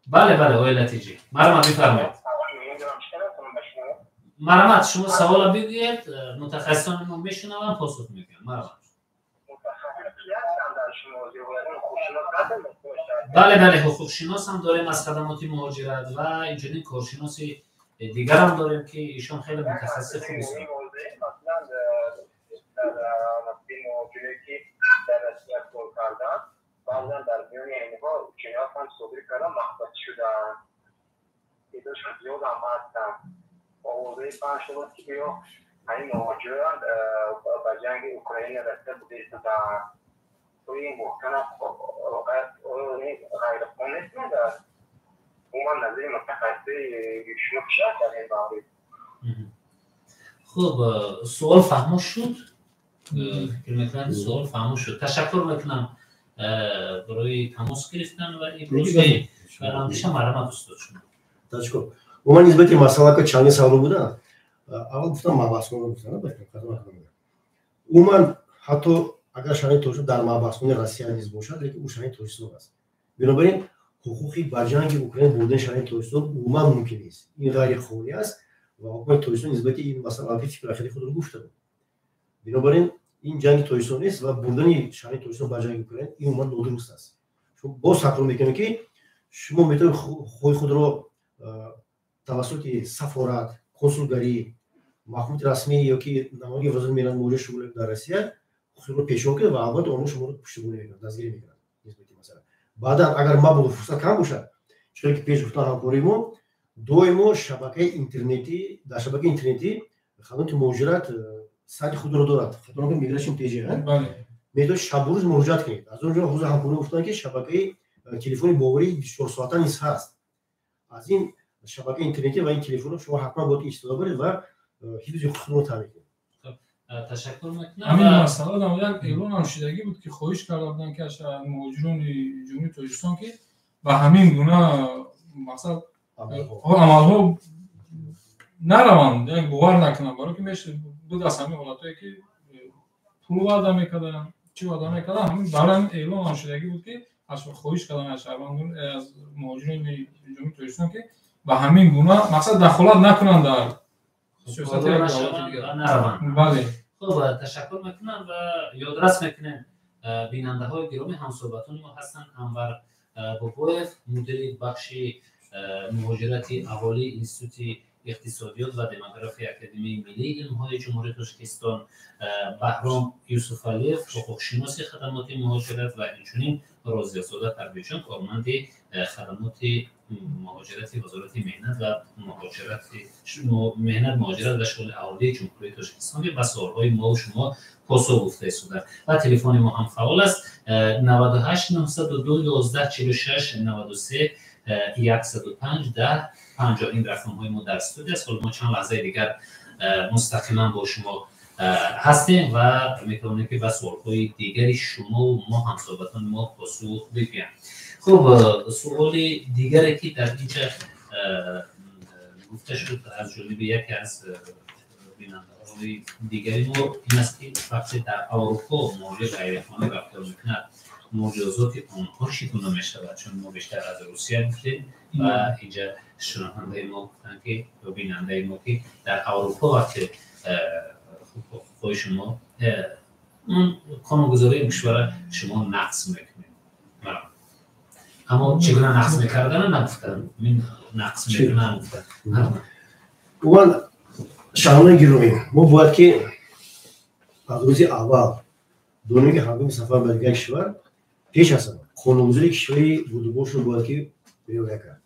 بله بله اویلتی جی مرحمت بفرمایید. مرحمت شما سوال بگید متخصصان ما میشنون پاسخ میکنم. مرحمت. بله بله حقوق شناس هم داریم از خدمات مهاجرت و اینجوری کارشناسی دیگر هم داریم که ایشان خیلی متخصص خوبی هستند. بعضا در میان اینها شناس هم صدور کردن محبت شدن ایدوش زیاد هم هستن و حوضه پنج شدن که بیا همین مهاجران به جنگ اوکراین رسته بوده ایستدن توی این محکن غیر خون نیست ندار اومن نظری متخصصی شما کشد در این باری. خب سوال فهموش شد؟ سوال فهموش شد. تشکر میکنم برای تماس گرفتن و این پروژه برندش مرحمت استاد شما. تشکر. عموما نسبت مسئله که چند سال بوده اول گفتم مبحث‌ها رو گفتم عموما حتی اگر شرایط توش در مبحث‌های روسیه نیز باشد لیکن اون شرایط توش است. بنابراین حقوقی بر جنگ اوکراین بردن شرایط توش عموما ممکن نیست. این غیر قانونی است و حکومت توش نسبت این مسئله فکر خیلی خود رو گفته. بنابراین این جنگ تویسون است و بردن شرایط تویسون با جنگ اوکراین این عموما نادرست است. چون باز تکرار میکنه که شما میتونید خود رو توسط سفارت، کنسولگری، محکومت رسمی یا که نمایی وزارت میلان موجود شغل در روسیه خود رو پیشون کرد و البته اونها شما رو پشتیبانی میکنند، دستگیری میکنند. مثلا بعدا اگر ما بود فرصت کم باشه چون که پیش گفتم همکاریمون دویمو شبکه اینترنتی در شبکه اینترنتی خدمات مهاجرت سایت خود رو دارد. خدمات میگرشن پیجی هست. میتونید شب و روز مراجعه کنید. از اونجا حوزه همکاری گفتن که شبکه تلفنی باوری 24 ساعته نیست هست. از این شبکه اینترنتی و این تلفن شما حتما باید استفاده کنید و هیچ خدمات تامین کنید. تشکر میکنم. همین مسئله در یک اعلان هم شدگی بود که خواهش کرده بودن که مهاجران جمهوری تاجیکستان که به همین گونه مثلا عملها نروند، یعنی باور نکنن برای که میشه بود از همین حالتایی که پول وعده میکردن چی وعده میکردن همین برای اعلان هم شدگی بود که از خواهش کردن از شهروندان از مهاجران جمهوری تاجیکستان که به همین گونه مثلا دخالت نکنن در سیاست دیگر نروند. بله. خب تشکر میکنم و یادرس میکنم بیننده های گرامی همصحبتان ما هستن انور بابویف مدیر بخش مهاجرت اهالی انستیتوت اقتصادیات و دموگرافی اکادمی ملی علم‌های جمهوری تاجیکستان، بهرام یوسف علیف حقوق‌شناس خدمات مهاجرت و همچنین رازی‌زاده پرویزجان کارمند خدمات مهاجرت وزارت مهنت و مهاجرت و شغل اهالی جمهوری تاجیکستان که به سوال‌های ما و شما پاسخ گفته شده و تلفن ما هم فعال است 98 902 11 46 93 105 10 50. این رقم های ما در استودیو است. ما چند لحظه دیگر مستقیما با شما هستیم و میتونیم که به سوال‌های دیگری شما و ما همصحبتان ما پاسخ بدیم. خب سوال دیگری که در اینجا گفته شد از جانب یکی از بینندگان دیگری ما این است که وقتی در اروپا موجود غیرقانونی رفتار میکند مجازات آنها چگونه میشود؟ چون ما بیشتر از روسیه گفتیم و اینجا شنونده ما گفتن که بیننده ما که در اروپا وقتی خود شما اون قانونگذاری کشور شما نقض میکنید اما چگونه نقض میکردن نگفتن من نقض میکنن نگفتن اول شاهان گیرومی ما باید که از روز اول دونی که هنگام سفر به دیگر کشور پیش از قانونگذاری کشوری بودبوش رو باید که رعایت کرد.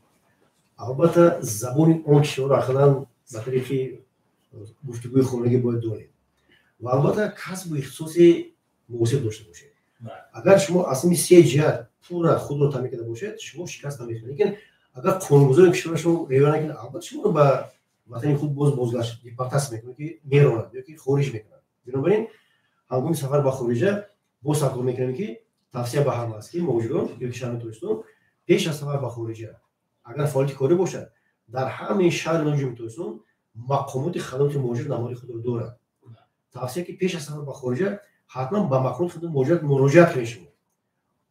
البته زبان اون کشور را اخیراً به طریق گفتگوی خانگی باید دونید و البته کسب و اختصاصی موثر داشته باشید. اگر شما از این سه جهت پورا خود رو تامین کرده باشید شما شکست نمیخورید. لیکن اگر قانونگذاری کشور شما رعایت نکنید البته شما رو به وطن خود بازگشت دیپورتاس میکنه که میرونه یا که خارج میکنه. بنابراین هنگام سفر به خارج با سفر میکنیم که توصیه به همه است که موجودان یا کشورهای توریستان پیش از سفر به خارج اگر فعالیت کاری باشد در همه شهر نجوم توریستان مقامات خدمات موجود نمایی خود رو دارند. توصیه که پیش از سفر به خارج حتما به مقامات خدمات موجود مراجعه کنید. شما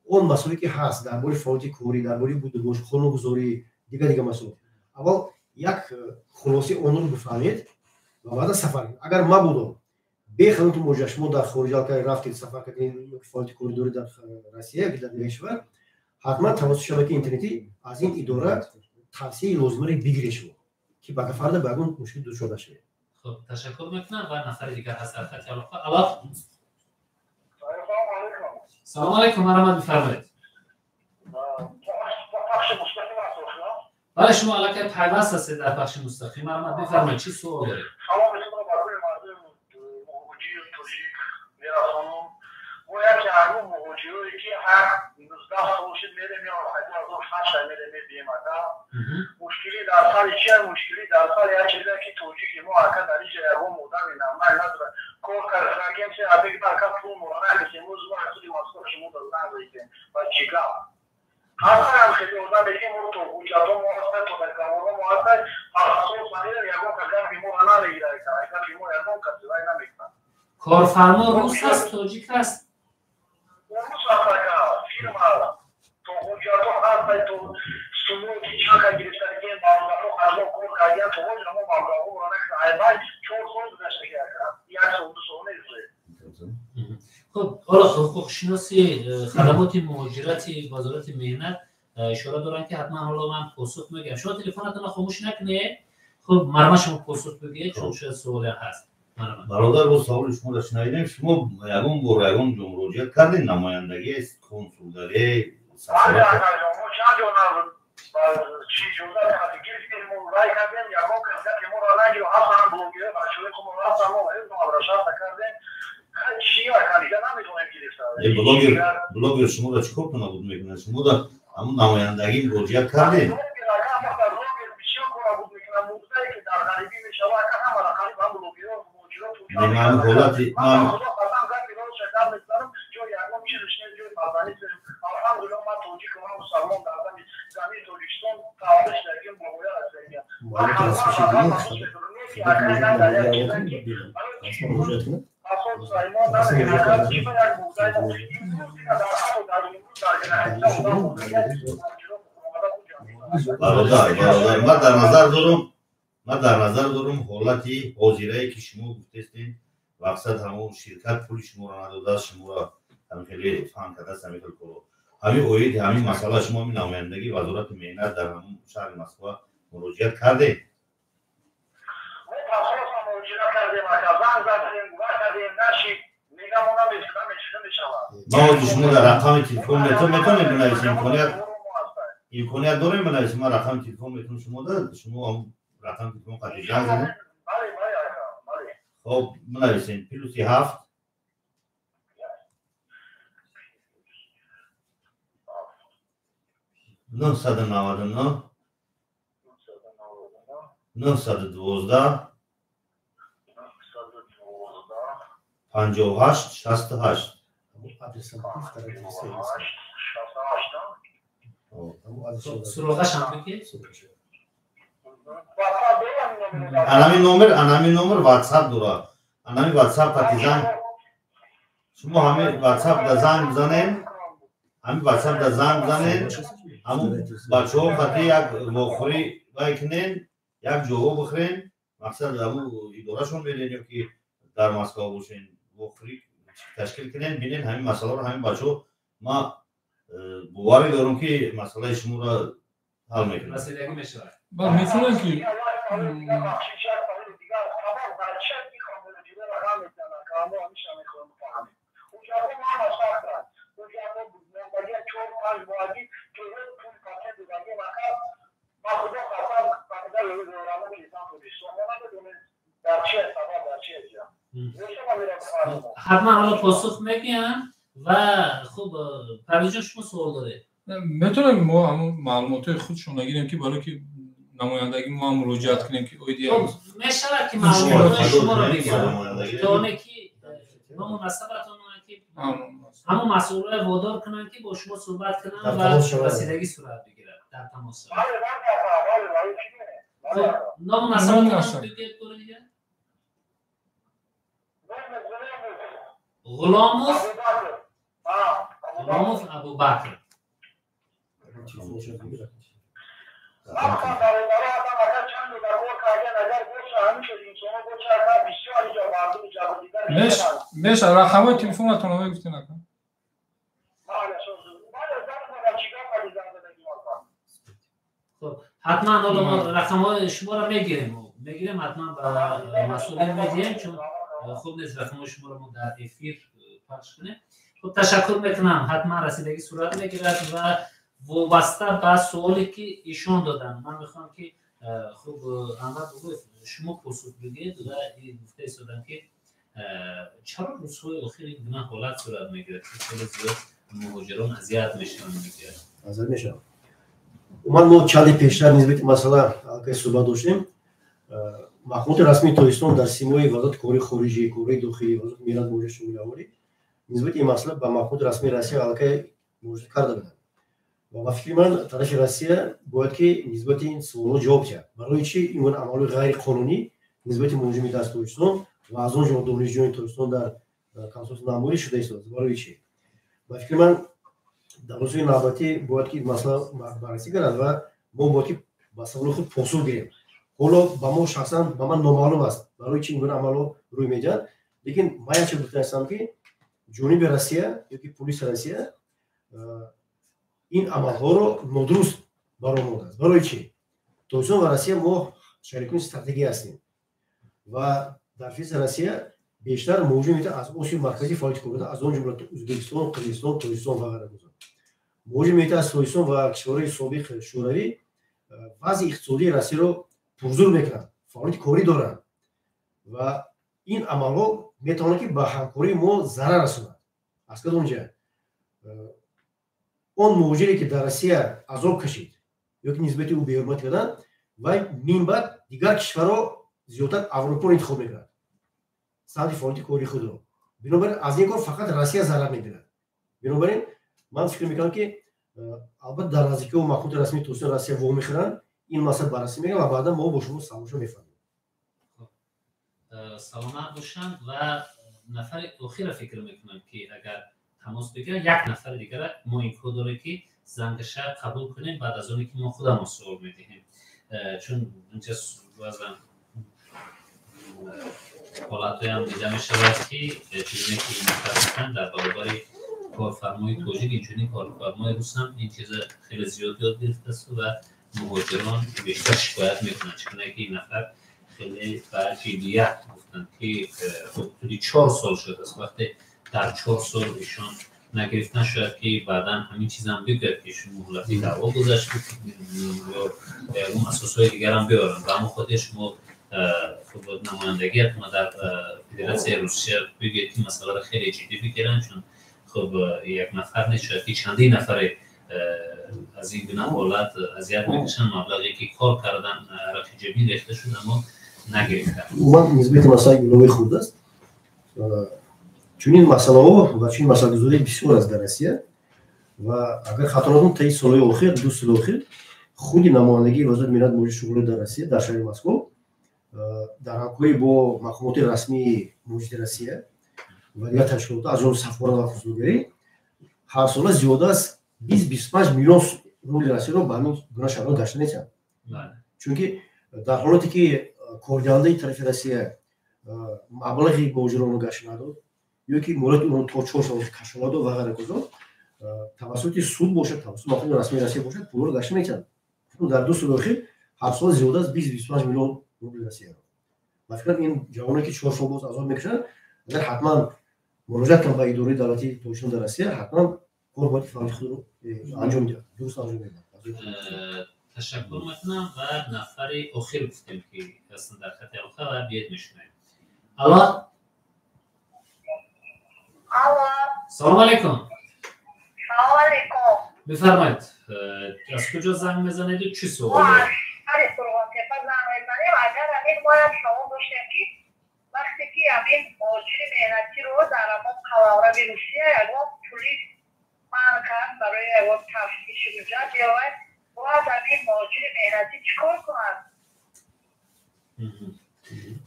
اون مسئله که هست درباره فعالیت کاری درباره بودجه قانونگذاری دیگه مسئله اول یک خلاصه اون رو بفهمید و بعد سفر اگر ما بودم به خدمات موجود شما در خارج رفتید سفر کردید فعالیت کوریدوری در روسیه یا در دیگر کشور حتما توسط شبکه اینترنتی از این اداره توصیه لازمه را بگیرید شما که به فرد به اون مشکل دچار نشید. خب تشکر میکنم و نفر دیگر هست در خط علاقه. سلام علیکم مرحبا بفرمایید. بله شما علاقه پیوست هستید در بخش مستقیم مرحبا بفرمایید چی سوال دارید؟ که همون موجودی که هر 19 سالش میره میاد از 8 میره میاد مشکلی در سال چیه مشکلی در سال یا چیزی که توجیه که ما اکا در اینجا رو مودم اینا من نداره کار کردیم که ابی ما اکا تو مورانه که موضوع اصلی واسه شما دادن دیگه و چیکار اصلا هم خیلی اوضاع بگیم رو تو وجودم واسه تو در کاملا واسه اساس مایر یا کو کار بیمورانه لیدا اکا بیمور یا کو کسای نمیکنه کارفرما روس است تاجیک است روس آفریقا فیرما تو وجودم هست تو سمون کی چاکا گرفتاری ماغلو خالو کور کایا تو وجودم ماغلو مورانه ایبای چون خود داشته کرد یا سون نیست. خب حالا حقوق شناسی خدمات مهاجرتی وزارت مهنت اشاره دارن که حتما حالا من پاسخ میگم شما تلفنتون خاموش نکنید. خب مرحبا شما پاسخ بگید چون شاید سوالی هست. برادر با سوال شما را شنیدیم شما یگان با یگان مراجعه کردین نمایندگی کنسولگری سفارت چی جوزا که گیریم رای کردیم یگان که ما را نگیریم اصلا بلوگیر بچه‌های که ما اصلا ما ابراشات کردیم چی کاریده نمیتونیم گرفتار بلوگر شما را چیکار کنه بود میکنه شما را همون نمایندگی مراجعه کردین من حالتی من برادر من در نظر دارم حالتی حاضرایی که شما گفتید مقصد همون شرکت پول شما را نداده شما را همین خیلی فهم کرده است همین کلو همین اوید همین مسئله شما همین نمایندگی وزارت مهنت در همون شهر مسکو مراجعه کرده ما شما در رقم تلفن میتونید بنویسید امکانیت داریم بنویسید ما رقم تلفن میتونم شما داد شما هم رقم تلفن قدری جان زدید خب بنویسید +7 999 912 58 68 سراغش هم بگید. انامی نمبر واتساپ داره. انامی واتساپ پاتیزان. شما همه واتساپ دزان بزنین. همه واتساپ دزان بزنین. همون بچه‌ها خاطر یک مخوری باید یک جواب بخورین. مقصد همون ادارهشون می‌دین که در مسکو باشین مخوری تشکیل کنین ببینین همین مسئله رو همین بچه‌ها ما باوری دارم که مسئله شما را حل میکنم. رسیدگی میشه. با میتونن که حتما حالا پاسخ میگم و خب پرویز شما سوال داره. میتونیم ما همون معلومات خودشون نگیریم که برای که نمایندگی ما هم مراجعت کنیم که اویدی خب میشه که معلومات شما رو بگم تا که ما مناسبتون که همون مسئولای وادار کنن که با شما صحبت کنن و رسیدگی صورت بگیره در تماس. نام مناسبتون بگید دیگه. غلاموف ابوبکر. میشه رقم تلفنتون رو بگید نکن. خب حتما حالا رقم شما رو میگیریم حتما به مسئولین میدیم چون خوب نیست رقم شما رو در افیر پخش کنیم. خب تشکر میکنم حتما رسیدگی صورت میگیرد و وابسته به سوالی که ایشون دادن من میخوام که خوب احمد شما پاسخ بدید و این گفته ایستادن که چرا روزهای اخیر این گونه حالت صورت میگیرد که خیلی زیاد مهاجران اذیت میشن میگیرد اذیت میشن. ما چندی پیشتر نسبت مسئله که صحبت داشتیم مخمود رسمی تاجیکستان در سیمای وزارت کاری خارجی کاری داخلی وزارت میلاد موجه شمول آوری نسبت این مسئله با مخمود رسمی روسیه علاقه موجه کرده بودن و فکر من طرف روسیه باید که نسبت این سوال جواب کرد برای چی این گونه اعمال غیر قانونی نسبت موجه از تاجیکستان و از اون جمله دانشجویان تاجیکستان در کنسولات ناموری شده است برای چی و فکر من در روزهای نوبتی باید که مسئله بررسی کنند و ما باید که با سوال خود پاسخ گیریم. حالا با ما شخصا با من نامعلوم است برای چی این گونه عمل روی میدن لیکن من یک چیز گفته هستم که جنوب روسیه یا که پلیس روسیه این عملها رو نادرست برآورده است. برای چی تاجیکستان و روسیه ما شریکان استراتژیکی هستیم و در فیز روسیه بیشتر موجود از آسیا مرکزی فعالیت کرده از اون جمله ازبکستان، قرغیزستان، تاجیکستان و غیره موجود از تاجیکستان و کشورهای سابق شوروی وضع اقتصادی روسیه رو پرزور میکنن فعالیت کاری دارن و این عملها میتونه که به همکاری ما ضرر رسوند از کدام جهت اون مهاجری که در روسیه عذاب کشید یا که نسبت او بی‌حرمتی کردن و من بعد دیگر کشورها زیادتر اروپا رو انتخاب میکنند ساعت فعالیت کاری خود رو بنابراین از این کار فقط روسیه ضرر میبیند. بنابراین من فکر میکنم که البته در نزدیکی و مخمود رسمی تاجیکستان روسیه وام میخورن این مسئله بررسی میگم و بعدا ما با شما سوالشو میفهمیم. سلامت باشن و نفر اخیر فکر میکنم که اگر تماس بگیره یک نفر دیگه ما این کد داره که زنگش قبول کنیم بعد از اونی که ما خودمون سوال میدیم چون اینجا واسه حالاتایی هم دیده میشه که چیزی که این نفر در برابر کارفرمای توجیه اینجوری کارفرمای روس هم این چیز خیلی زیاد یاد گرفته است و مهاجران بیشتر شکایت میکنن چون که این نفر خیلی برای جدیت گفتن که حدودی 4 سال شده است وقتی در 4 سال ایشان نگرفتن شاید که بعدا همین چیز هم بگرد که ایشون مهلتی دعوا گذاشت یا اون اساسهای دیگر هم بیارن و اما خودش ما نمایندگی ما در فدراسیون روسیه بگید که مسئله را خیلی جدی بگیرن چون خب یک نفر نیست شاید که چندین نفر از این گونه حالت اذیت میکشن مبلغی که کار کردن عرق جبین ریخته شد اما نگرفتن. من نسبت مسائل گلوی خود است چون این مسئله ها و چون مسائل گذاری بسیار از در روسیه و اگر خاطراتم طی سالهای اخیر 2 سال اخیر خود نمایندگی وزارت ملت موجود شغل در روسیه در شهر مسکو در همکاری با مقامات رسمی موجود روسیه و دیگر تشکیلات از جمله سفارت و کنسولگری هر سال زیاده از 20-25 میلیون روبل روسیه رو به همین گونه شهرها گشته می‌کنند. چون که در حالاتی که کاردهنده طرف روسیه مبلغی موجود رو گشته نداد یا که مورد اون تا 4 سال کشورات و غیره گذاشت توسط سود باشد توسط مقام رسمی روسیه باشد پول رو گشته می‌کنند. در 2 سال اخیر هر سال زیاده از 20-25 میلیون روبل روسیه رو. من فکر این جوانایی که 4 سال باز آزاد می‌کشن اگر حتما مراجعه کنند به اداره دولتی توشون در روسیه حتما کار باید فعالیت خود رو انجام دهند. درست انجام بدهند. تشکر میکنم و نفر اخیر گفتیم که هستن در خط آخر و بیاید میشنویم. الو. سلام علیکم. سلام علیکم. بفرمایید. از کجا زنگ میزنید و چی سوالی؟ اگر همین باید شما گوشتیم که وقتی که همین مهاجر مهنتی رو در همون قواره روسیه اگه پولیس من کرد برای اگه تفتیش اونجا بیاید باید همین مهاجر مهنتی چیکار کنند؟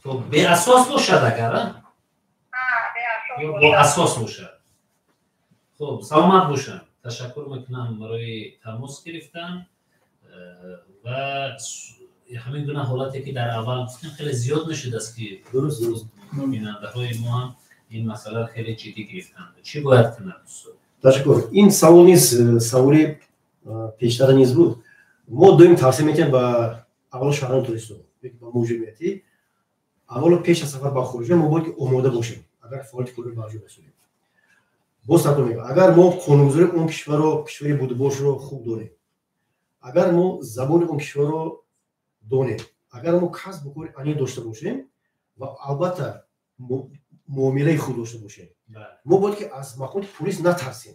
خب به اساس باشد اگر نه به اساس با اساس باشد. خب سلامت باشن. تشکر میکنم برای تماس گرفتن و همین گونه حالاتی که در اول گفتیم خیلی زیاد نشده است که درست بیننده های ما هم این مسئله خیلی جدی گرفتند. چی باید کنند؟ تشکر. این سوال نیست، سوال پیشتر نیز بود. ما دویم توصیه میکنیم به اول شهران توریستو با موجودیتی اول پیش از سفر با خروج ما باید آماده باشیم اگر فعالیت کلی موجود باشیم. باز میگم اگر ما قانونگذاری اون کشور رو کشوری بودباش رو خوب داریم، اگر ما زبان اون کشور رو دونیم، اگر ما کسب و کار انی داشته باشیم و البته معامله خوب داشته باشیم ما باید که از مقامات پلیس نترسیم.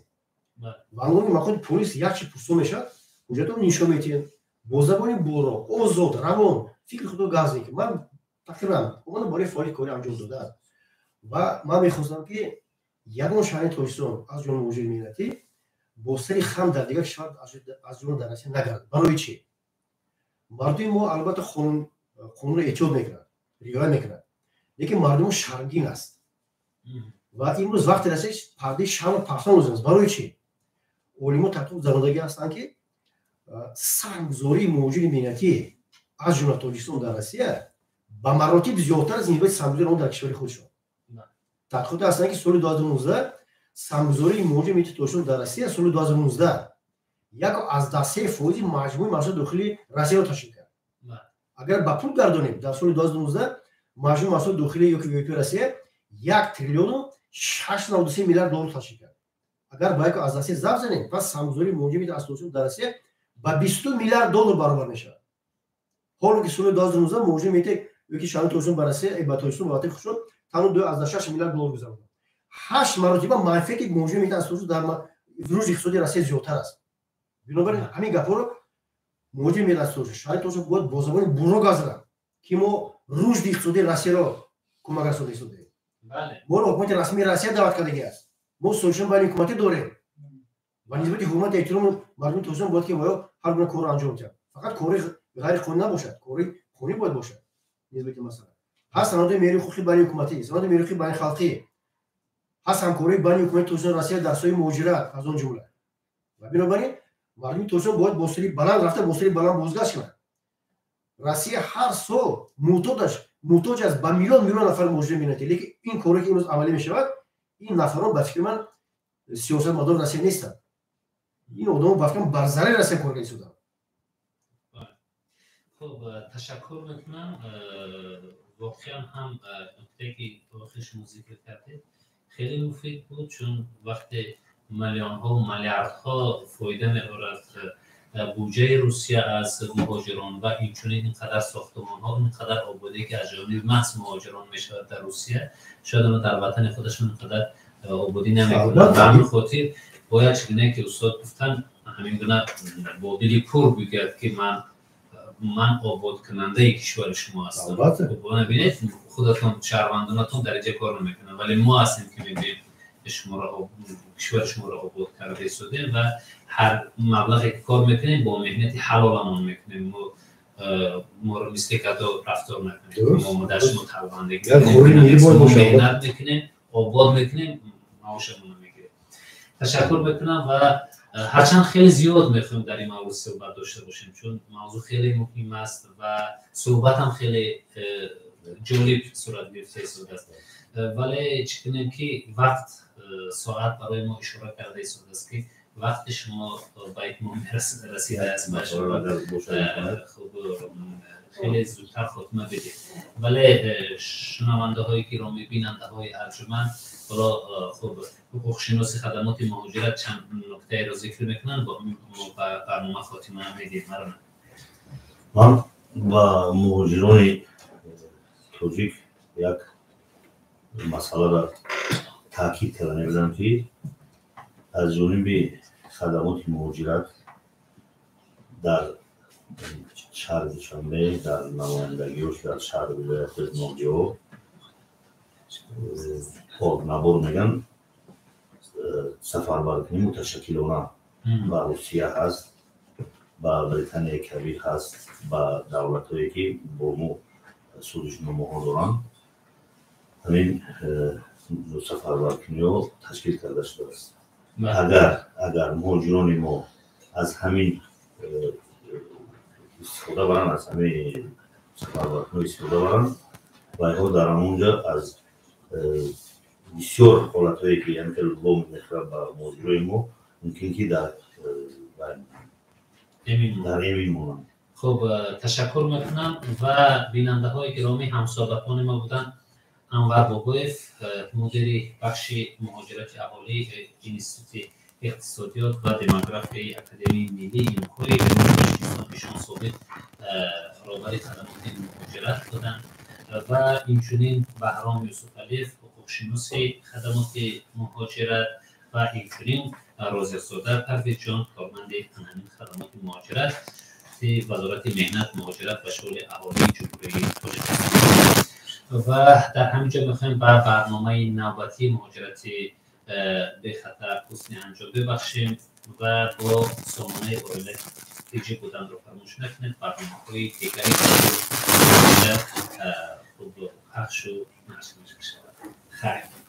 وانگونه مقامات پلیس یک چی پرسو میشد اونجا تو نشون میتین با زبان برو آزاد روان فکر خودو گاز میکنم. من تقریبا اون برای فعالیت کاری انجام دادم و من میخواستم که یگان شهر توریستان از جمله موجود ملتی با سری خم در دیگر کشور از جمله در روسیه نگرد. برای چی؟ مردم ما البته قانون رو احتیاط میکنند، رعایت میکنند، لیکن مردم شرمگین است و امروز وقت رسید پرده شرم پرسان روزند. برای چی؟ علما تحت زنندگی هستند که سرمایه‌گذاری موجود ملتی از جمله تاجیکستان در روسیه به مراتب زیادتر از نیروی سرمایه‌گذاری در کشور خودشون. تحقیقات هستند که سال 2019 سرمایه‌گذاری موجود ملتی تاجیکستان در روسیه سال 2019 یک از 10% مجموع محصول داخلی روسیه رو تشکیل کرد. اگر با پول گردانیم در سال 2019 مجموع محصول داخلی یک روسیه 1,693 میلیارد دلار تشکیل کرد. اگر با یک از 10% ضرب بزنیم پس سرمایه‌گذاری موجود ملتی تاجیکستان در روسیه با 22 میلیارد دلار برابر میشه. حالا که سال 2019 موجود ملتی یکی شهر تاجیکستان در روسیه با تاجیکستان وقتی خود تنها 2.6 میلیارد دلار گذاشت. 8 مرتبه منفعت که موجود ملتی از تاجیکستان در رشد اقتصادی روسیه زیادتر است. بنابراین همین گپا رو موجود ملت از تاجیکستان شاید تاجیکستان باید با زبان برو گذرن که ما رشد اقتصادی روسیه رو کمک رسونده است. بله. ما حکومت رسمی روسیه دعوت کردگی است. ما سوشن بین حکومتی داریم. و نسبت حکومت احترام مردم تاجیکستان باید که باید هر گونه کار انجام بده. فقط کاری غیر قانونی نباشد، کاری قانونی باید باشد. نسبت مثلا هست سند میری حقوقی بین حکومتی، سند میری حقوقی بین خلقی. هست همکاری بین حکومت تاجیکستان روسیه در سوی مهاجرت از اون جمله. و بنابراین مردم تاجیکستان باید با سری بلند رفته با سری بلند بازگشت کنند. روسیه هر سال محتاج است به میلیون نفر مهاجر ملتی، لیکن این کاری که امروز عملی میشود این نفران به فکر من سیاستمدار روسیه نیستند. این آدم‌ها به فکر من بر ضرر روسیه کار کردند. خب تشکر میکنم. واقعا هم نکته که آخرش ذکر کردید خیلی مفید بود چون وقتی میلیون ها و میلیاردها فایده می‌آورد بودجه روسیه از مهاجران و اینقدر ساختمان ها اینقدر آبادی که از جانب محض مهاجران میشود در روسیه شاید اون در وطن خودشون اینقدر آبادی نمی‌کنند. به همین خاطر باید چیزی که استاد گفتن همین گونه با دلی پر بگید که من آباد کننده کشور شما هستم. خب ببینید خودتون شهروندانتون درجه کار نمیکنن ولی ما هستیم که میگیم کشور شما را آباد کرده شده و هر مبلغی که کار میکنیم با مهنت حلالمون میکنیم ما رو مثل که رفتار نکنیم ما در شما طلبندگی مهنت میکنیم آباد میکنیم معاشمون رو میگیریم. تشکر میکنم و هرچند خیلی زیاد میخوایم در این موضوع صحبت داشته باشیم چون موضوع خیلی مهم است و صحبت هم خیلی جالب صورت گرفته است ولی چکنیم که وقت ساعت برای ما اشاره کرده است که وقت شما به اتمام رسیده است خوب خیلی زودتر خاتمه بدید ولی شنونده هایی که را میبیننده های ارجمند حالا خب حقوق شناسی خدمات مهاجرت چند نکته را ذکر میکنن با برنامه خاتمه میدید من با مهاجران توجیک یک مسئله را تاکید کردن بودم که از جانب خدمات مهاجرت در شهر دوشنبه در نمایندگیش در شهر ولایت ناجیو نبور میگن سفربرکنی متشکلانه با روسیه هست با بریتانیا کبیر هست با دولت‌هایی که با ما سودشون ماها دارن همین سفربرکنی ها تشکیل کرده شده است. اگر مهاجران ما از همین استفاده برن از همین سفربرکنی استفاده برن و اینها در همونجا از بسیار حالتهایی که یعنی لوم نخرب با مهاجران ما ممکن که در امین مونم. خب تشکر میکنم و بیننده های گرامی همسابقان ما بودن انور بابایف مدیر بخش مهاجرت اهالی اینستیتوت اقتصادیات و دموگرافی اکادمی ملی نیمکوی ایشان صحبت رهبر خدمات مهاجرت بودند و اینچنین بهرام یوسف علیف حقوق شناس خدمات مهاجرت و اینچنین رازی‌زاده پرویز جان کارمند همین خدمات مهاجرت وزارت مهنت مهاجرت و شغل اهالی جمهوری تاجیکستان و در همینجا میخوایم بر برنامه نوبتی مهاجرت به خطر حسن انجام ببخشیم و با سامانه اورلت دیجی بودن رو فراموش نکنید. برنامه‌های دیگری خوب پخش و نشر میشه. خیر